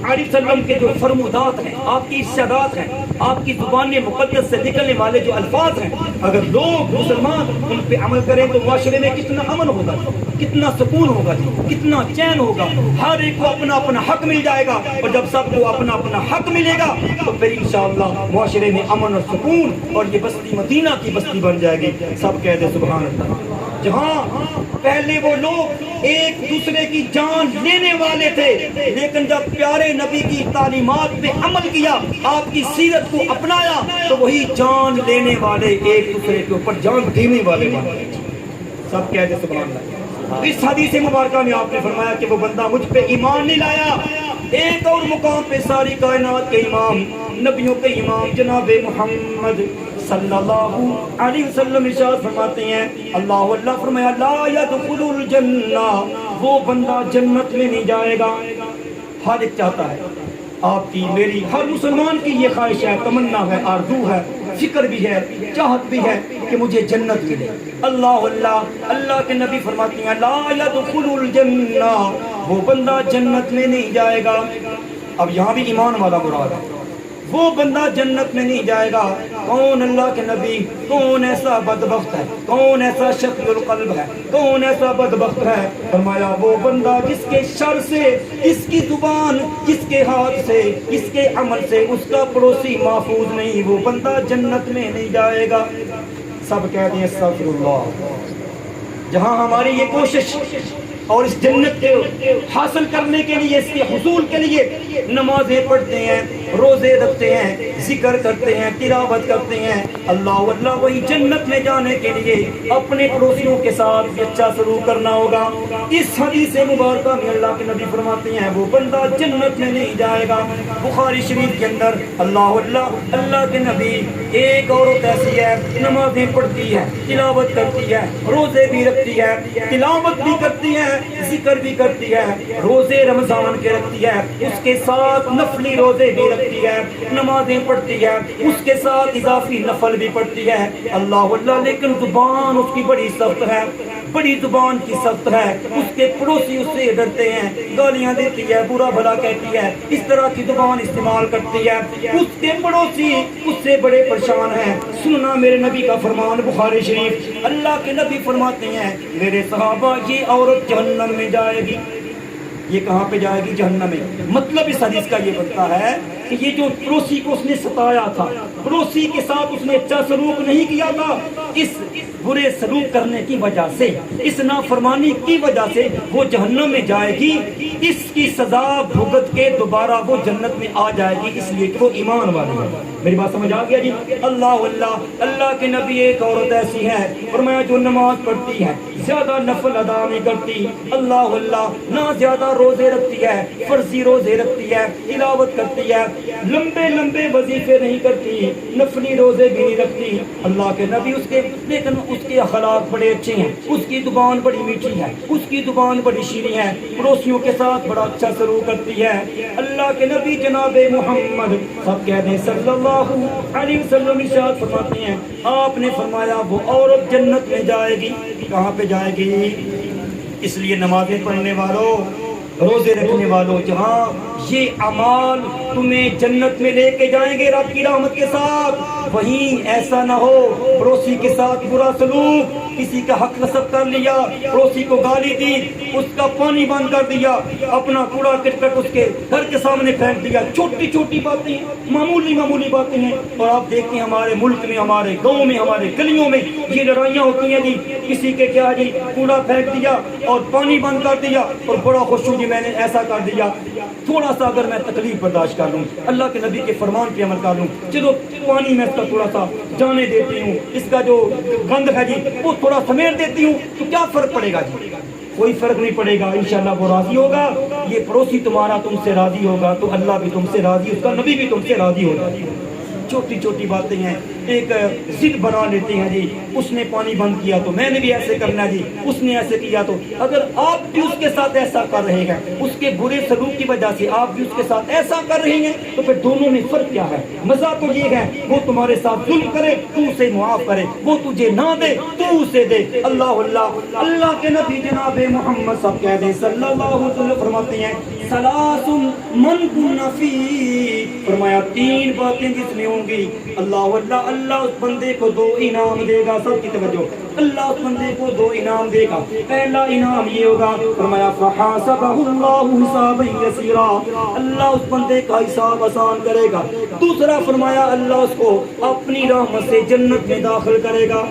علیہ وسلم کے جو فرمودات ہیں, آپ کی ارشادات ہیں, آپ کی زبان مقدس سے نکلنے والے جو الفاظ ہیں, اگر لوگ مسلمان ان پہ عمل کریں تو معاشرے میں کتنا امن ہوگا, کتنا سکون ہوگا, کتنا چین ہوگا. ہر ایک کو اپنا اپنا حق مل جائے گا, اور جب سب کو اپنا اپنا حق ملے گا تو پھر انشاءاللہ معاشرے میں امن اور سکون, اور یہ بستی مدینہ کی بستی بن جائے گی. سب کہہ دیں سبحان اللہ. جہاں پہلے وہ لوگ ایک دوسرے کی جان لینے والے تھے, لیکن جب پیارے نبی کی تعلیمات پہ عمل کیا, آپ کی سیرت کو اپنایا, تو وہی جان لینے والے ایک دوسرے کے اوپر جان دینے والے بن گئے. سب کہہ دیں سبحان اللہ. اس حدیث مبارکہ میں آپ نے فرمایا کہ وہ بندہ مجھ پہ ایمان نہیں لایا. ایک اور مقام پہ ساری کائنات کے امام, نبیوں کے امام جناب محمد صلی اللہ علیہ وسلم ارشاد فرماتے ہیں اللہ فرمایا لا يدخل الجنہ, وہ بندہ جنت میں نہیں جائے گا. ہر ایک چاہتا ہے آپ کی میری ہر مسلمان کی یہ خواہش ہے، تمنا ہے، آرزو ہے، فکر بھی ہے، چاہت بھی ہے کہ مجھے جنت ملے۔ اللہ اللہ اللہ کے نبی فرماتے ہیں لا يدخل الجنہ، وہ بندہ جنت میں نہیں جائے گا۔ اب یہاں بھی ایمان والا مراد ہے، وہ بندہ جنت میں نہیں جائے گا۔ کون؟ اللہ کے نبی۔ کون ایسا بدبخت ہے، کون ایسا شقی القلب ہے، کون ایسا بدبخت ہے؟ فرمایا وہ بندہ جس کے شر سے، جس کی زبان، جس کے ہاتھ سے، جس کے عمل سے اس کا پڑوسی محفوظ نہیں، وہ بندہ جنت میں نہیں جائے گا۔ سب کہہ دیں استغفر اللہ۔ جہاں ہماری یہ کوشش اور اس جنت کے حاصل کرنے کے لیے، اس کے حصول کے لیے نمازیں پڑھتے ہیں، روزے رکھتے ہیں، ذکر کرتے ہیں، تلاوت کرتے ہیں، اللہ اللہ، وہی جنت میں جانے کے لیے اپنے پڑوسیوں کے ساتھ اچھا سلوک کرنا ہوگا۔ اس حدیث مبارکہ میں اللہ کے نبی فرماتے ہیں وہ بندہ جنت میں نہیں جائے گا۔ بخاری شریف کے اندر اللہ اللہ اللہ کے نبی، ایک عورت ایسی ہے نمازیں پڑھتی ہے، تلاوت کرتی ہے، روزے بھی رکھتی ہے، تلاوت بھی کرتی ہے، ذکر بھی کرتی ہے، روزے رمضان کے رکھتی ہے، اس کے ساتھ نفلی روزے بھی رکھتی ہے، نمازیں پڑھتی ہے، اس کے ساتھ اضافی نفل بھی پڑھتی ہے، اللہ اللہ، لیکن زبان اس کی بڑی سخت ہے، بڑی زبان کی سخت ہے، اس کے پڑوسی اس سے ڈرتے ہیں، گالیاں دیتی ہے، برا بھلا کہتی ہے، اس طرح کی زبان استعمال کرتی ہے، اس کے پڑوسی اس سے بڑے پریشان ہیں۔ سننا میرے نبی کا فرمان بخاری شریف، اللہ کے نبی فرماتے ہیں میرے صحابہ یہ عورت جہنم میں جائے گی۔ یہ کہاں پہ جائے گی؟ جہنم میں۔ مطلب اس حدیث کا یہ بنتا ہے کہ یہ جو پڑوسی کو اس نے ستایا تھا، پڑوسی کے ساتھ اس نے اچھا سلوک نہیں کیا تھا، اس برے سلوک کرنے کی وجہ سے، اس نافرمانی کی وجہ سے وہ جہنم میں جائے گی۔ اس کی سزا بھگت کے دوبارہ وہ جنت میں آ جائے گی، اس لیے کہ وہ ایمان والی ہے۔ میری بات سمجھ آ گیا جی؟ اللہ اللہ اللہ کے نبی، ایک عورت ایسی ہے فرمایا جو نماز پڑھتی ہے، زیادہ نفل ادا نہیں کرتی، اللہ اللہ، نہ زیادہ روزے رکھتی ہے، فرضی روزے رکھتی ہے، تلاوت کرتی ہے، لمبے لمبے وظیفے نہیں کرتی، نفلی روزے بھی نہیں رکھتی، اللہ کے نبی اس کے، لیکن اس کے اخلاق بڑے اچھے ہیں، اس کی زبان بڑی میٹھی ہے، اس کی زبان بڑی شیریں ہے، پڑوسیوں کے ساتھ بڑا اچھا سلوک کرتی ہے۔ اللہ کے نبی جناب محمد سب کہہ دیں صلی اللہ علیہ وسلم ارشاد فرماتے ہیں، آپ نے فرمایا وہ عورت جنت میں جائے گی۔ کہاں پہ جائے گی؟ اس لیے نمازیں پڑھنے والوں، روزے رکھنے والوں، جہاں یہ اعمال تمہیں جنت میں لے کے جائیں گے رب کی رحمت کے ساتھ، وہیں ایسا نہ ہو پڑوسی کے ساتھ برا سلوک، کسی کا حق نصب کر لیا، پڑوسی کو گالی دی، اس کا پانی بند کر دیا، اپنا کوڑا کرکٹ اس کے گھر کے سامنے پھینک دیا، چھوٹی چھوٹی باتیں، معمولی معمولی باتیں ہیں۔ اور آپ دیکھتے ہیں ہمارے ملک میں، ہمارے گاؤں میں، ہمارے گلیوں میں یہ لڑائیاں ہوتی ہیں جی، کسی کے کیا جی کوڑا پھینک دیا اور پانی بند کر دیا اور بڑا خوش ہوں جی میں نے ایسا کر دیا، تھوڑا سا اگر میں تکلیف برداشت کر لوں، اللہ کے نبی کے فرمان پہ عمل کر لوں، چلو پانی میں اس کا تھوڑا سا جانے دیتی ہوں، اس کا جو گند ہے جی وہ تھوڑا سمیٹ دیتی ہوں، تو کیا فرق پڑے گا جی؟ کوئی فرق نہیں پڑے گا، انشاءاللہ وہ راضی ہوگا، یہ پڑوسی تمہارا تم سے راضی ہوگا تو اللہ بھی تم سے راضی، اس کا نبی بھی تم سے راضی ہوگا۔ چھوٹی چھوٹی باتیں ہیں، ایک ضد بنا لیتے ہیں جی، اس نے پانی بند کیا تو میں نے بھی ایسے کرنا جی، اس نے ایسے کیا تو، اگر آپ بھی اس کے ساتھ ایسا کر رہے ہیں، اس کے برے سلوک کی وجہ سے آپ بھی اس کے ساتھ ایسا کر رہے ہیں، تو پھر دونوں میں فرق کیا ہے؟ مزہ تو یہ ہے وہ تمہارے ساتھ ظلم کرے تو اسے معاف کرے، وہ تجھے نہ دے تو اسے دے۔ اللہ اللہ اللہ کے نبی جناب محمد صاحب کہہ دیں صلی اللہ علیہ وسلم فرماتے ہیں ثلاث من کن فی، فرمایا تین باتیں جس میں ہوں گی اللہ اللہ اللہ اس بندے کو دو انعام دے گا۔ سب کی توجہ، اللہ اس بندے کو دو انعام دے گا۔ پہلا انعام یہ ہوگا فرمایا فحاسبہ اللہ حسابا یسیرا، اللہ اس بندے کا حساب آسان کرے گا۔ دوسرا فرمایا اللہ اس کو اپنی رحمت سے جنت میں داخل کرے گا،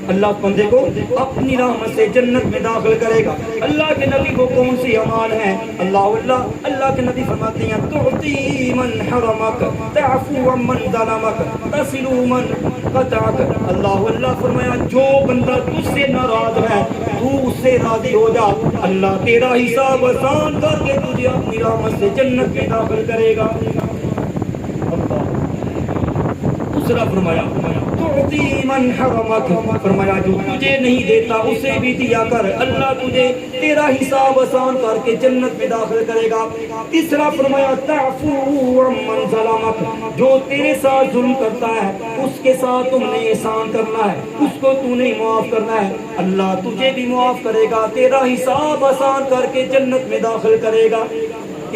اللہ اس بندے کو اپنی رحمت سے جنت میں داخل کرے گا۔ اللہ کے نبی کو کون سی اعمال ہیں؟ اللہ اللہ اللہ کے نبی فرماتے ہیں تعطی من حرمک، تعفو عمن ظلمک، تصل من قطعک۔ اللہ اللہ فرمایا جو بندہ تجھ سے ناراض ہے تو اس سے راضی ہو جا، اللہ تیرا حساب آسان کر کے تجھے اپنی رحمت سے جنت میں داخل کرے گا۔ دوسرا فرمایا تعطی من حرمک، فرمایا جو تجھے نہیں دیتا اسے بھی دیا کر، اللہ تجھے تیرا حساب آسان کر کے جنت میں داخل کرے گا۔ تیسرا فرمایا تعفو عمن ظلمک، جو تیرے ساتھ ظلم کرتا ہے اس کے ساتھ تم نے احسان کرنا ہے، اس کو تو نے معاف کرنا ہے، اللہ تجھے بھی معاف کرے گا، تیرا حساب آسان کر کے جنت میں داخل کرے گا۔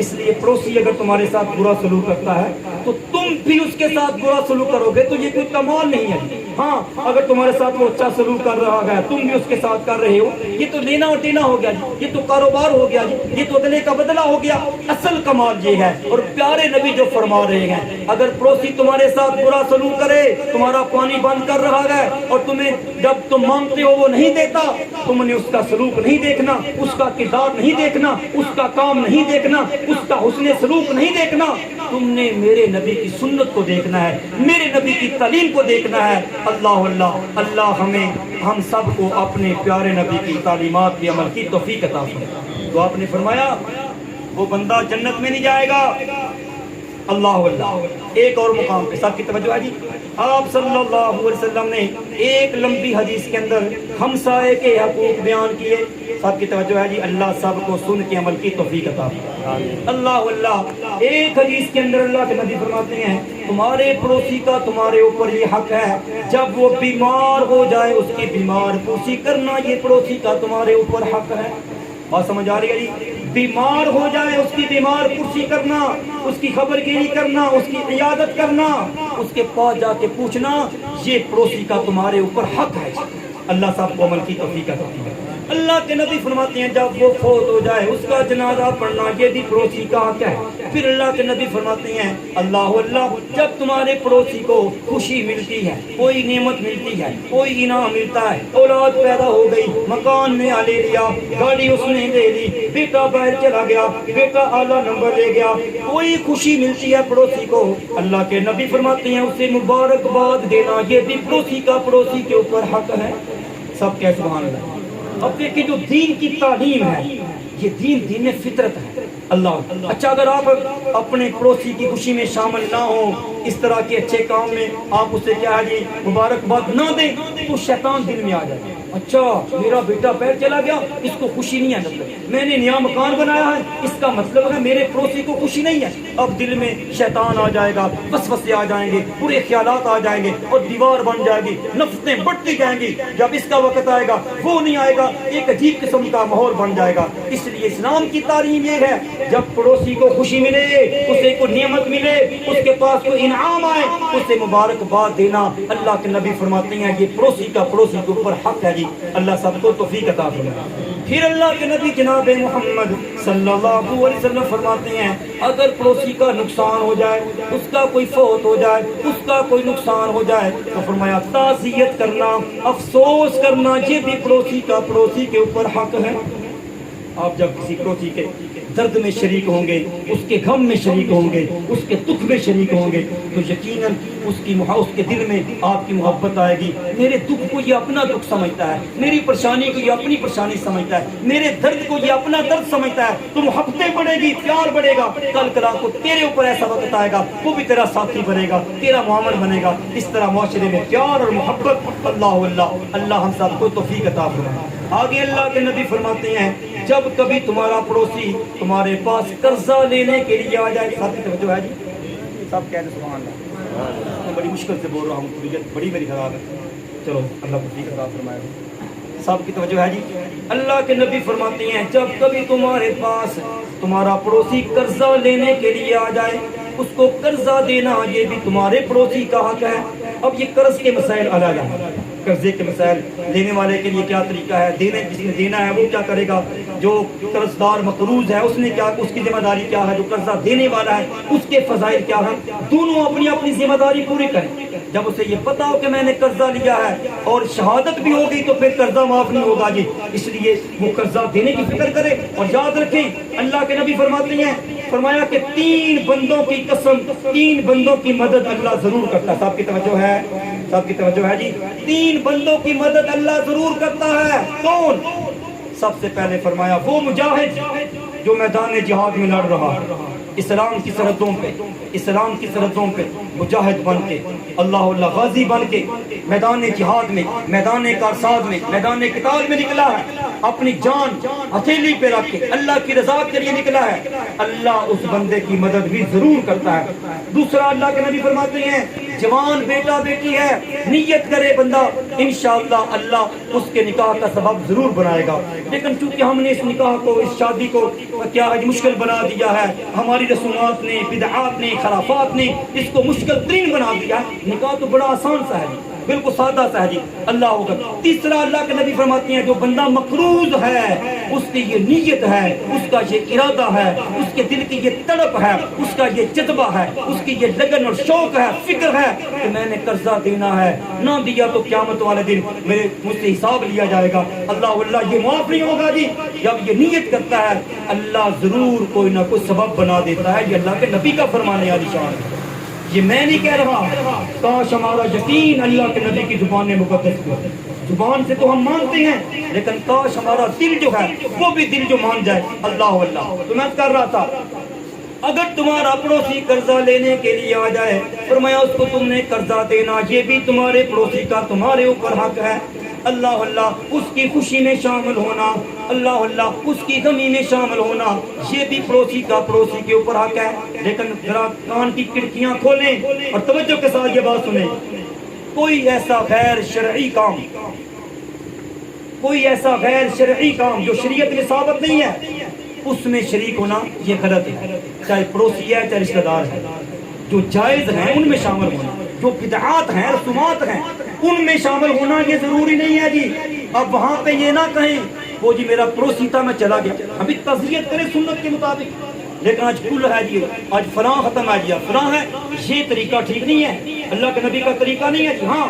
اس لیے پڑوسی اگر تمہارے ساتھ برا سلوک کرتا ہے تو تم بھی اس کے ساتھ برا سلوک کرو گے تو یہ کوئی کمال نہیں ہے۔ ہاں اگر تمہارے ساتھ وہ اچھا سلوک کر رہا ہے تم بھی اس کے ساتھ کر رہے ہو، یہ تو لینا اور دینا ہو گیا جی، یہ تو کاروبار ہو گیا جی، یہ تو ادلے کا بدلہ ہو گیا۔ اصل کمال یہ ہے، اور پیارے نبی جو فرما رہے ہیں اگر پڑوسی تمہارے ساتھ برا سلوک کرے، تمہارا پانی بند کر رہا ہے اور تمہیں جب تم مانگتے ہو وہ نہیں دیتا، تم نے اس کا سلوک نہیں دیکھنا، اس کا کردار نہیں دیکھنا، اس کا کام نہیں دیکھنا، اس کا حسن سلوک نہیں دیکھنا، تم نے میرے نبی کی سنت کو دیکھنا ہے، میرے نبی کی تعلیم کو دیکھنا ہے۔ اللہ اللہ اللہ ہم سب کو اپنے پیارے نبی کی تعلیمات کی عمل کی توفیق عطا فرمائے۔ تو آپ نے فرمایا وہ بندہ جنت میں نہیں جائے گا۔ اللہ اللہ ایک اور مقام پہ سب کی توجہ ہے جی، آپ صلی اللہ علیہ وسلم نے ایک لمبی حدیث کے اندر ہمسائے کے حقوق بیان کیے۔ سب کی توجہ ہے جی، اللہ سب کو سن کے عمل کی توفیق عطا فرمائے۔ اللہ اللہ ایک حدیث کے اندر اللہ کے نبی فرماتے ہیں تمہارے پڑوسی کا تمہارے اوپر یہ حق ہے، جب وہ بیمار ہو جائے اس کی بیمار پرسی کرنا یہ پڑوسی کا تمہارے اوپر حق ہے۔ بات سمجھ آ رہی ہے جی؟ بیمار ہو جائے اس کی بیمار پرسی کرنا، اس کی خبر گیری کرنا، اس کی عیادت کرنا، اس کے پاس جا کے پوچھنا، یہ پڑوسی کا تمہارے اوپر حق ہے۔ اللہ صاحب کو عمل کی توفیق عطا فرمائے۔ اللہ کے نبی فرماتے ہیں جب وہ فوت ہو جائے اس کا جنازہ پڑھنا یہ بھی پڑوسی کا حق ہے۔ پھر اللہ کے نبی فرماتے ہیں اللہ اللہ جب تمہارے پڑوسی کو خوشی ملتی ہے، کوئی نعمت ملتی ہے، کوئی انعام ملتا ہے، اولاد پیدا ہو گئی، مکان نیا لے لیا، گاڑی اس نے لے لی، بیٹا باہر چلا گیا، بیٹا اعلیٰ نمبر لے گیا، کوئی خوشی ملتی ہے پڑوسی کو، اللہ کے نبی فرماتے ہیں اسے مبارکباد دینا یہ بھی پڑوسی کا پڑوسی کے اوپر حق ہے۔ سب کہہ سبحان اللہ۔ اب دیکھیں جو دین کی تعلیم ہے یہ دین فطرت ہے۔ اللہ اچھا اگر آپ اپنے پڑوسی کی خوشی میں شامل نہ ہوں، اس طرح کے اچھے کام میں آپ اسے کیا ہے جی مبارکباد نہ دیں تو شیطان دل میں آ جائے، اچھا میرا بیٹا پیر چلا گیا اس کو خوشی نہیں ہے، مطلب میں نے نیا مکان بنایا ہے اس کا مطلب ہے میرے پڑوسی کو خوشی نہیں ہے۔ اب دل میں شیطان آ جائے گا، وسوسے آ جائیں گے، برے خیالات آ جائیں گے اور دیوار بن جائے گی، نفسیں بڑھتی جائیں گی۔ جب اس کا وقت آئے گا وہ نہیں آئے گا، ایک عجیب قسم کا ماحول بن جائے گا۔ اس لیے اسلام کی تعلیم یہ ہے جب پڑوسی کو خوشی ملے، اسے کوئی نعمت ملے، اس کے پاس کوئی انعام آئے اسے مبارکباد دینا۔ اللہ کے نبی فرماتے ہیں یہ پڑوسی کا پڑوسی کے اوپر حق ہے جی۔ اللہ سب کو توفیق عطا فرمائے۔ پھر اللہ کے نبی جناب محمد صلی اللہ علیہ وسلم فرماتے ہیں اگر پڑوسی کا نقصان ہو جائے، اس کا کوئی فوت ہو جائے، اس کا کوئی نقصان ہو جائے تو فرمایا تعزیت کرنا، افسوس کرنا یہ بھی پڑوسی کا پڑوسی کے اوپر حق ہے۔ آپ جب کسی پڑوسی کے درد میں شریک ہوں گے، اس کے غم میں شریک ہوں گے، اس کے دکھ میں شریک ہوں گے تو یقیناً اس کے دل میں آپ کی محبت آئے گی۔ میرے دکھ کو یہ اپنا دکھ سمجھتا ہے، میری پریشانی کو یہ اپنی پریشانی سمجھتا ہے، میرے درد کو یہ اپنا درد سمجھتا ہے، تو محبتیں بڑھے گی، پیار بڑھے گا۔ کل کلا کو تیرے اوپر ایسا وقت آئے گا وہ بھی تیرا ساتھی بنے گا، تیرا معامل بنے گا۔ اس طرح معاشرے میں پیار اور محبت اللہ اللہ ہم سب کو توفیق عطا فرمائے۔ آگے اللہ کے نبی فرماتے ہیں جب کبھی تمہارا پڑوسی تمہارے پاس قرضہ لینے کے لیے آ جائے، ساتھ توجہ ہے جی، سب کہہ دیں سبحان اللہ۔ میں بڑی مشکل سے بول رہا ہوں، طبیعت بڑی میری خراب ہے، چلو اللہ توفیق عطا فرمائے۔ سب کی توجہ ہے جی۔ اللہ کے نبی فرماتے ہیں جب کبھی تمہارے پاس تمہارا پڑوسی قرضہ لینے کے لیے آ جائے، اس کو قرضہ دینا یہ بھی تمہارے پڑوسی کا حق ہے۔ اب یہ قرض کے مسائل الگ ہیں، قرضے کے مسائل، لینے والے کے لیے کیا طریقہ ہے، جس نے دینا ہے وہ کیا کرے گا، جو قرض دار مقروض ہے اس نے کیا، اس کی ذمہ داری کیا ہے، جو قرضہ دینے والا ہے اس کے فضائل کیا ہیں، دونوں اپنی اپنی ذمہ داری پوری کریں۔ جب اسے یہ پتا ہو کہ میں نے قرضہ لیا ہے اور شہادت بھی ہوگی تو پھر قرضہ معاف نہیں ہوگا جی، اس لیے وہ قرضہ دینے کی فکر کرے۔ اور یاد رکھیں اللہ کے نبی فرماتے ہیں، فرمایا کہ 3 بندوں کی قسم، 3 بندوں کی مدد اللہ ضرور کرتا ہے۔ سب کی توجہ ہے، سب کی توجہ ہے جی۔ 3 بندوں کی مدد اللہ ضرور کرتا ہے۔ کون؟ سب سے پہلے فرمایا وہ مجاہد جو میدان جہاد میں لڑ رہا ہے، اسلام کی سرحدوں پہ، اسلام کی سرحدوں پہ مجاہد بن کے، اللہ غازی بن کے میدان جہاد میں، میدان کارساز میں، میدان قتال میں نکلا ہے، اپنی جان ہتھیلی پہ رکھ کے اللہ کی رضا کے لیے نکلا ہے، اللہ اس بندے کی مدد بھی ضرور کرتا ہے۔ دوسرا اللہ کے نبی فرماتے ہیں جوان بیٹا بیٹی ہے، نیت کرے بندہ، انشاءاللہ اللہ اس کے نکاح کا سبب ضرور بنائے گا، لیکن چونکہ ہم نے اس نکاح کو، اس شادی کو کیا ہے مشکل بنا دیا ہے، ہماری رسومات نے، بدعات نے، خرافات نے اس کو مشکل ترین بنا دیا ہے۔ نکاح تو بڑا آسان سا ہے، بالکل سادہ سا ہے جی، اللہ ہوگا۔ تیسرا اللہ کے نبی فرماتے ہیں جو بندہ مقروض ہے، اس کی یہ نیت ہے، اس کا یہ ارادہ ہے، اس کے دل کی یہ تڑپ ہے، اس کا یہ جذبہ ہے، اس کی یہ لگن اور شوق ہے، فکر ہے کہ میں نے قرضہ دینا ہے، نہ دیا تو قیامت والے دن مجھ سے حساب لیا جائے گا، اللہ یہ معاف نہیں ہوگا جی۔ جب یہ نیت کرتا ہے اللہ ضرور کوئی نہ کوئی سبب بنا دیتا ہے، یہ اللہ کے نبی کا فرمان عالی شان ہے، یہ میں نہیں کہہ رہا۔ کاش ہمارا یقین اللہ کے نبی کی زبان مقدس کو، زبان سے تو ہم مانتے ہیں لیکن کاش ہمارا دل جو ہے وہ بھی دل جو مان جائے، اللہ۔ تو میں کر رہا تھا اگر تمہارا پڑوسی قرضہ لینے کے لیے آ جائے، فرمایا اس کو تم نے قرضہ دینا، یہ بھی تمہارے پڑوسی کا تمہارے اوپر حق ہے، اللہ اس کی خوشی میں شامل ہونا، اللہ اس کی غمی میں شامل ہونا، یہ بھی پڑوسی کا پڑوسی کے اوپر حق ہے۔ لیکن ذرا کان کی کھڑکیاں کھولیں اور توجہ کے ساتھ یہ بات سنیں، کوئی ایسا غیر شرعی کام، کوئی ایسا غیر شرعی کام جو شریعت میں ثابت نہیں ہے، اس میں شریک ہونا یہ غلط ہے، چاہے پڑوسی ہے چاہے رشتہ دار ہے۔ جو جائز ہیں ان میں شامل ہونا، جو بدعات ہیں رسومات ہیں ان میں شامل ہونا یہ ضروری نہیں ہے جی۔ اب وہاں پہ یہ نہ کہیں وہ جی میرا پڑوسی تھا میں چلا گیا، ابھی تعزیت کریں سنت کے مطابق، لیکن آج کل ہے جی، آج فلاں ختم ہے جی، فلاں ہے، یہ طریقہ ٹھیک نہیں ہے، اللہ کے نبی کا طریقہ نہیں ہے جی۔ ہاں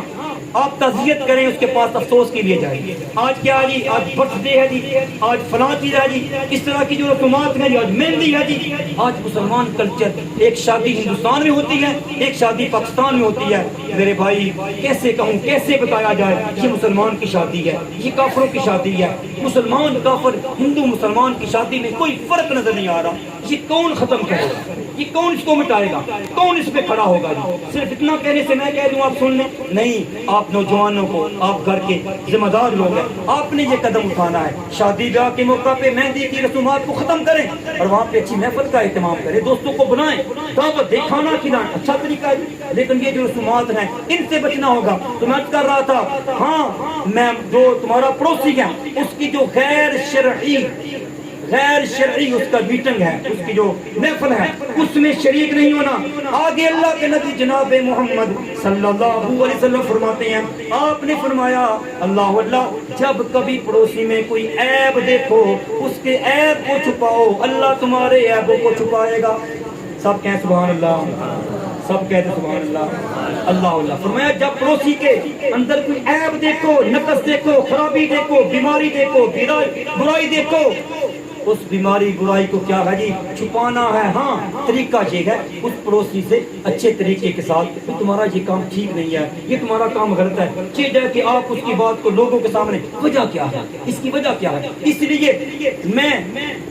آپ تعزیت کریں، اس کے پاس افسوس کے لیے جائیں، آج کیا جی، آج برتھ ڈے ہے جی، آج فلاں چیز ہے جی، اس طرح کی جو رسومات ہیں، آج مہندی ہے جی۔ آج مسلمان کلچر، ایک شادی ہندوستان میں ہوتی ہے، ایک شادی پاکستان میں ہوتی ہے، میرے بھائی کیسے کہوں، کیسے بتایا جائے یہ مسلمان کی شادی ہے، یہ کافروں کی شادی ہے، مسلمان کافر ہندو مسلمان کی شادی میں کوئی فرق نظر نہیں آ رہا، یہ کون ختم کرے گا، یہ کون اس کو مٹائے گا، کون اس پہ کھڑا ہوگا جی؟ صرف اتنا کہنے سے میں کہہ دوں آپ سن لیں نہیں، آپ نوجوانوں کو، آپ گھر کے ذمہ دار لوگ ہیں، آپ نے یہ قدم اٹھانا ہے، شادی بیاہ کے موقع پہ مہندی کی رسومات کو ختم کریں اور وہاں پہ اچھی محفل کا اہتمام کریں، دوستوں کو بنائیں، دعوت دیں، کھانا کھلائیں، اچھا طریقہ ہے، لیکن یہ جو رسومات ہیں ان سے بچنا ہوگا۔ تو میں کر رہا تھا ہاں میں جو تمہارا پڑوسی ہے اس کی جو غیر شرعی اس کا میٹنگ ہے، اس کی جو محفل ہے اس میں شریک نہیں ہونا۔ آگے اللہ کے نبی جناب محمد صلی اللہ علیہ وسلم فرماتے ہیں، آپ نے فرمایا اللہ جب کبھی پڑوسی میں کوئی عیب دیکھو اس کے عیب کو چھپاؤ، اللہ تمہارے عیبوں کو چھپائے گا۔ سب کہیں سبحان اللہ، سب کہتے سبحان اللہ، اللہ فرمایا جب پڑوسی کے اندر کوئی عیب دیکھو، نقص دیکھو، خرابی دیکھو، بیماری دیکھو، برائی دیکھو، اس بیماری برائی کو کیا ہے جی چھپانا ہے۔ ہاں طریقہ یہ ہے اس پڑوسی سے اچھے طریقے کے ساتھ کہ تمہارا یہ کام ٹھیک نہیں ہے، یہ تمہارا کام غلط ہے، چیز ہے کہ آپ اس کی بات کو لوگوں کے سامنے وجہ کیا ہے، اس کی وجہ کیا ہے، اس لیے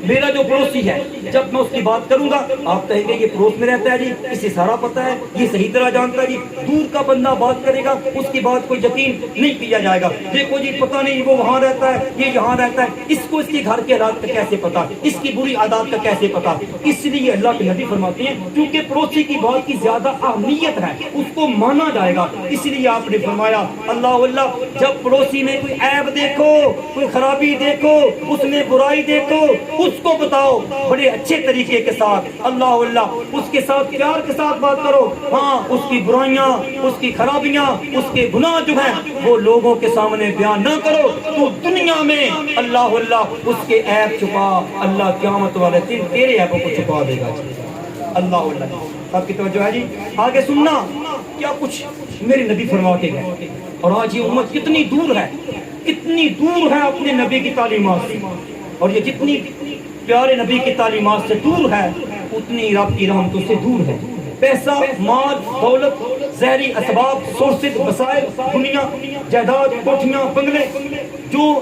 میرا جو پڑوسی ہے جب میں اس کی بات کروں گا آپ کہیں گے یہ پڑوس میں رہتا ہے جی، اسے سارا پتہ ہے، یہ صحیح طرح جانتا ہے جی۔ دور کا بندہ بات کرے گا اس کی بات کو یقین نہیں کیا جائے گا، دیکھو جی پتہ نہیں وہ وہاں رہتا ہے یہ یہاں رہتا ہے، اس کو اس کے گھر کے حالات کا کیسے پتا، اس کی بری عادات کا کیسے پتا۔ اس لیے اللہ کے نبی فرماتے ہیں کیونکہ پڑوسی کی بات کی زیادہ اہمیت ہے اس کو مانا جائے گا، اس لیے آپ نے فرمایا اللہ جب پڑوسی میں کوئی عیب دیکھو، کوئی خرابی دیکھو، اس میں برائی دیکھو، اس کو بتاؤ بڑے اچھے طریقے کے ساتھ، اللہ اس کے ساتھ پیار کے ساتھ بات کرو۔ ہاں اس کی برائیاں، اس کی خرابیاں، اس کے گناہ جو ہیں وہ لوگوں کے سامنے بیان نہ کرو، تو دنیا میں اللہ اس کے عیب چھپا، اللہ قیامت والے دن تیرے عیبوں کو چھپا دے گا۔ اللہ آپ کی توجہ ہے جی، آگے سننا کیا کچھ میرے نبی فرما کے گئے، اور آج یہ امت کتنی دور ہے اپنے نبی کی تعلیمات سے، اور یہ جتنی پیارے نبی کی تعلیمات سے دور ہے اتنی رب کی رحمتوں سے دور ہے۔ پیسہ، مال، دولت، زہری اسباب، سورسز، وسائل، دنیا، جائیداد، کوٹھیاں، بنگلے، جو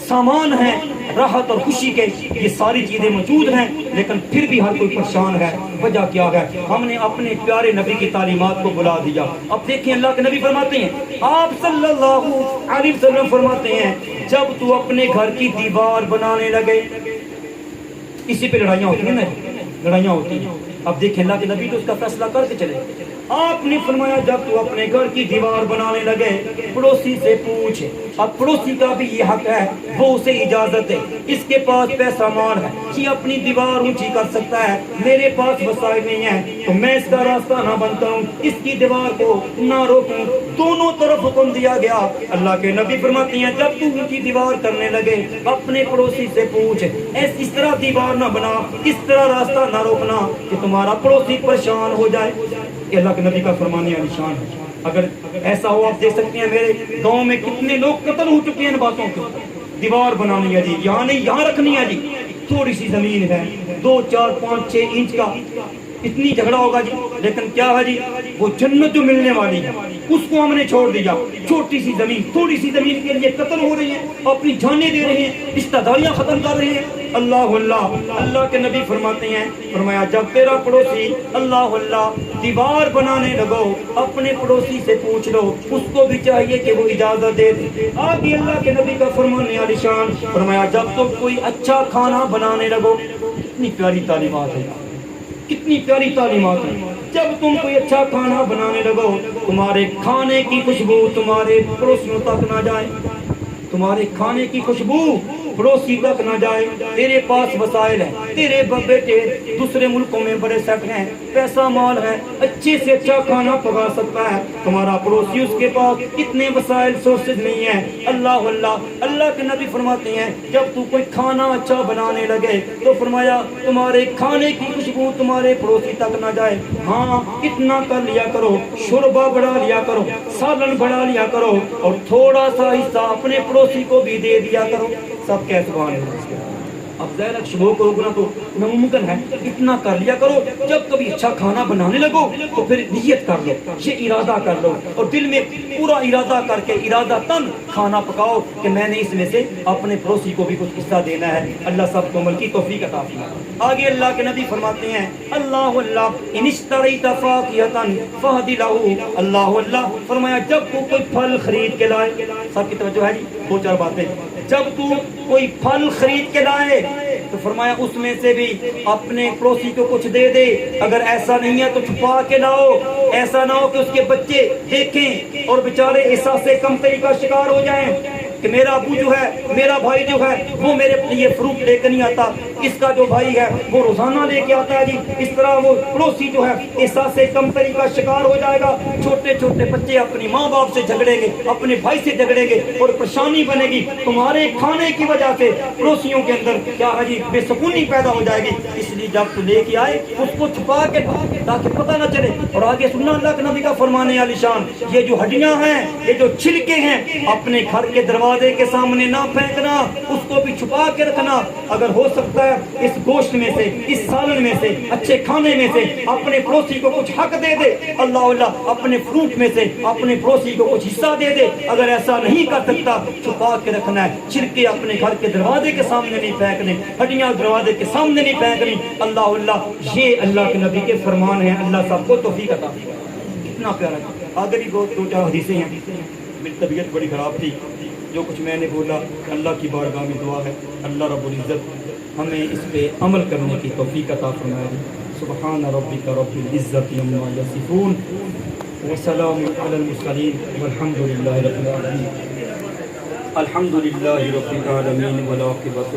سامان ہیں راحت اور خوشی کے، یہ ساری چیزیں موجود ہیں، لیکن پھر بھی ہر کوئی پریشان ہے۔ وجہ کیا ہے؟ ہم نے اپنے پیارے نبی کی تعلیمات کو بلا دیا۔ اب دیکھیں اللہ کے نبی فرماتے ہیں، آپ صلی اللہ علیہ وسلم فرماتے ہیں جب تو اپنے گھر کی دیوار بنانے لگے، اسی پہ لڑائیاں ہوتی ہیں نا، لڑائیاں ہوتی ہیں۔ اب دیکھیں اللہ کے نبی تو اس کا فیصلہ کر کے چلے۔ آپ نے فرمایا جب تو اپنے گھر کی دیوار بنانے لگے پڑوسی سے پوچھ۔ اب پڑوسی کا بھی یہ حق ہے، وہ اسے اجازت ہے، اس کے پاس پیسہ مال ہے، یہ اپنی دیوار اونچی کر سکتا ہے، میرے پاس وسائل نہیں ہیں تو میں اس کا راستہ نہ بنتا ہوں، اس کی دیوار کو نہ روکوں۔ دونوں طرف حکم دیا گیا۔ اللہ کے نبی فرماتے ہیں جب تو اونچی دیوار کرنے لگے اپنے پڑوسی سے پوچھ، اس طرح دیوار نہ بنا، اس طرح راستہ نہ روکنا کہ تمہارا پڑوسی پریشان ہو جائے۔ یہ اللہ کے نبی کا فرمان نشان ہے۔ اگر ایسا ہو، آپ دیکھ سکتے ہیں میرے گاؤں میں کتنے لوگ قتل ہو چکے ہیں ان باتوں کے۔ دیوار بنانی ہے جی، یہاں نہیں یہاں رکھنی ہے جی، تھوڑی سی زمین ہے 2 4 5 6 انچ کا، اتنی جھگڑا ہوگا جی، لیکن کیا ہے جی، وہ جنت جو ملنے والی ہے اس کو ہم نے چھوڑ دیا۔ چھوٹی سی زمین، تھوڑی سی زمین کے لیے قتل ہو رہی ہیں، اپنی جانیں دے رہے ہیں، رشتہ داریاں ختم کر رہے ہیں۔ اللہ اللہ اللہ کے نبی فرماتے ہیں، فرمایا جب تیرا پڑوسی اللہ اللہ دیوار بنانے لگو اپنے پڑوسی سے پوچھ لو، اس کو بھی چاہیے کہ وہ اجازت دے۔ آگے اللہ کے نبی کا فرمان نشان، فرمایا جب تم کوئی اچھا کھانا بنانے لگو۔ کتنی پیاری تعلیمات ہے، کتنی پیاری تعلیمات ہے۔ جب تم کوئی اچھا کھانا بنانے لگو تمہارے کھانے کی خوشبو تمہارے پڑوسیوں تک نہ جائے، تمہارے کھانے کی خوشبو پڑوسی تک نہ جائے۔ تیرے پاس وسائل ہیں، تیرے بیٹے دوسرے ملکوں میں بڑے سیٹ ہیں، پیسہ مال ہے، اچھے سے اچھا کھانا پکا سکتا ہے، تمہارا پڑوسی اس کے پاس اتنے وسائل سورسز نہیں ہیں۔ اللہ اللہ اللہ کے نبی فرماتے ہیں جب تو کوئی کھانا اچھا بنانے لگے تو فرمایا تمہارے کھانے کی خوشبو تمہارے پڑوسی تک نہ جائے۔ ہاں اتنا کر لیا کرو، شوربہ بڑھا لیا کرو، سالن بڑھا لیا کرو، اور تھوڑا سا حصہ اپنے پڑوسی کو بھی دے دیا کرو۔ سب کے سبحان اللہ۔ اب ظاہر شبوں کو روکنا تو ناممکن ہے، اتنا کر لیا کرو جب کبھی اچھا کھانا بنانے لگو تو پھر نیت کر لو، یہ ارادہ کر لو، اور دل میں پورا ارادہ کر کے ارادہ تن کھانا پکاؤ کہ میں نے اس میں سے اپنے پڑوسی کو بھی کچھ حصہ دینا ہے۔ اللہ سب کو عمل کی توفیق عطا فرمائے۔ آگے اللہ کے نبی فرماتے ہیں اللہ اللہ ان اشتریت فاکہۃ فہد لہ۔ اللہ اللہ فرمایا جب تو کوئی پھل خرید کے لائے، سب کی توجہ ہے جی، 2 4 باتیں، جب تو کوئی پھل خرید کے لائے تو فرمایا اس میں سے بھی اپنے پڑوسی کو کچھ دے دے، اگر ایسا نہیں ہے تو چھپا کے لاؤ، ایسا نہ ہو کہ اس کے بچے دیکھیں اور بیچارے احساس کمتری کا شکار ہو جائیں کہ میرا ابو جو ہے، میرا بھائی جو ہے وہ میرے لیے فروٹ لے کر نہیں آتا، اس کا جو بھائی ہے وہ روزانہ لے کے آتا ہے جی۔ اس طرح وہ پڑوسی جو ہے احساس کمتری کا شکار ہو جائے گا۔ چھوٹے چھوٹے بچے اپنی ماں باپ سے جھگڑیں گے، اپنے بھائی سے جھگڑیں گے، اور پریشانی بنے گی تمہارے کھانے کی وجہ سے۔ پڑوسیوں کے اندر کیا ہے جی، بے سکونی پیدا ہو جائے گی۔ اس لیے جب تو لے کے آئے اس کو چھپا کے تاکہ پتہ نہ چلے۔ اور آگے سننا اللہ کے نبی کا فرمان عالی شان، یہ جو ہڈیاں ہیں، یہ جو چھلکے ہیں، اپنے گھر کے دروازے کے سامنے نہ پھینکنا، اس کو بھی چھپا کے رکھنا۔ اگر ہو سکتا ہے اس گوشت میں سے، اس سالن میں سے، اچھے کھانے میں سے اپنے پڑوسی کو کچھ حق دے دے۔ اللہ اللہ اپنے فروٹ میں سے اپنے پڑوسی کو کچھ حصہ دے دے۔ اگر ایسا نہیں کر سکتا چھپا کے رکھنا ہے۔ چھلکے اپنے گھر کے دروازے کے سامنے نہیں پھینکنے، ہڈیاں دروازے کے سامنے نہیں پھینکنی۔ اللہ اللہ یہ اللہ کے نبی کے فرمان ہیں۔ اللہ سب کو توفیق عطا فرمائے۔ کتنا پیارا ہے۔ آگے بھی 2 4 حدیثیں ہیں۔ میری طبیعت بڑی خراب تھی، جو کچھ میں نے بولا اللہ کی بارگاہ میں دعا ہے اللہ رب العزت ہمیں اس پہ عمل کرنے کی توفیق عطا فرمائے۔ سبحان ربک رب العزت عما یصفون وسلام علی المرسلین والحمد للہ رب العالمین۔ الحمد للہ رب العالمین والعاقبۃ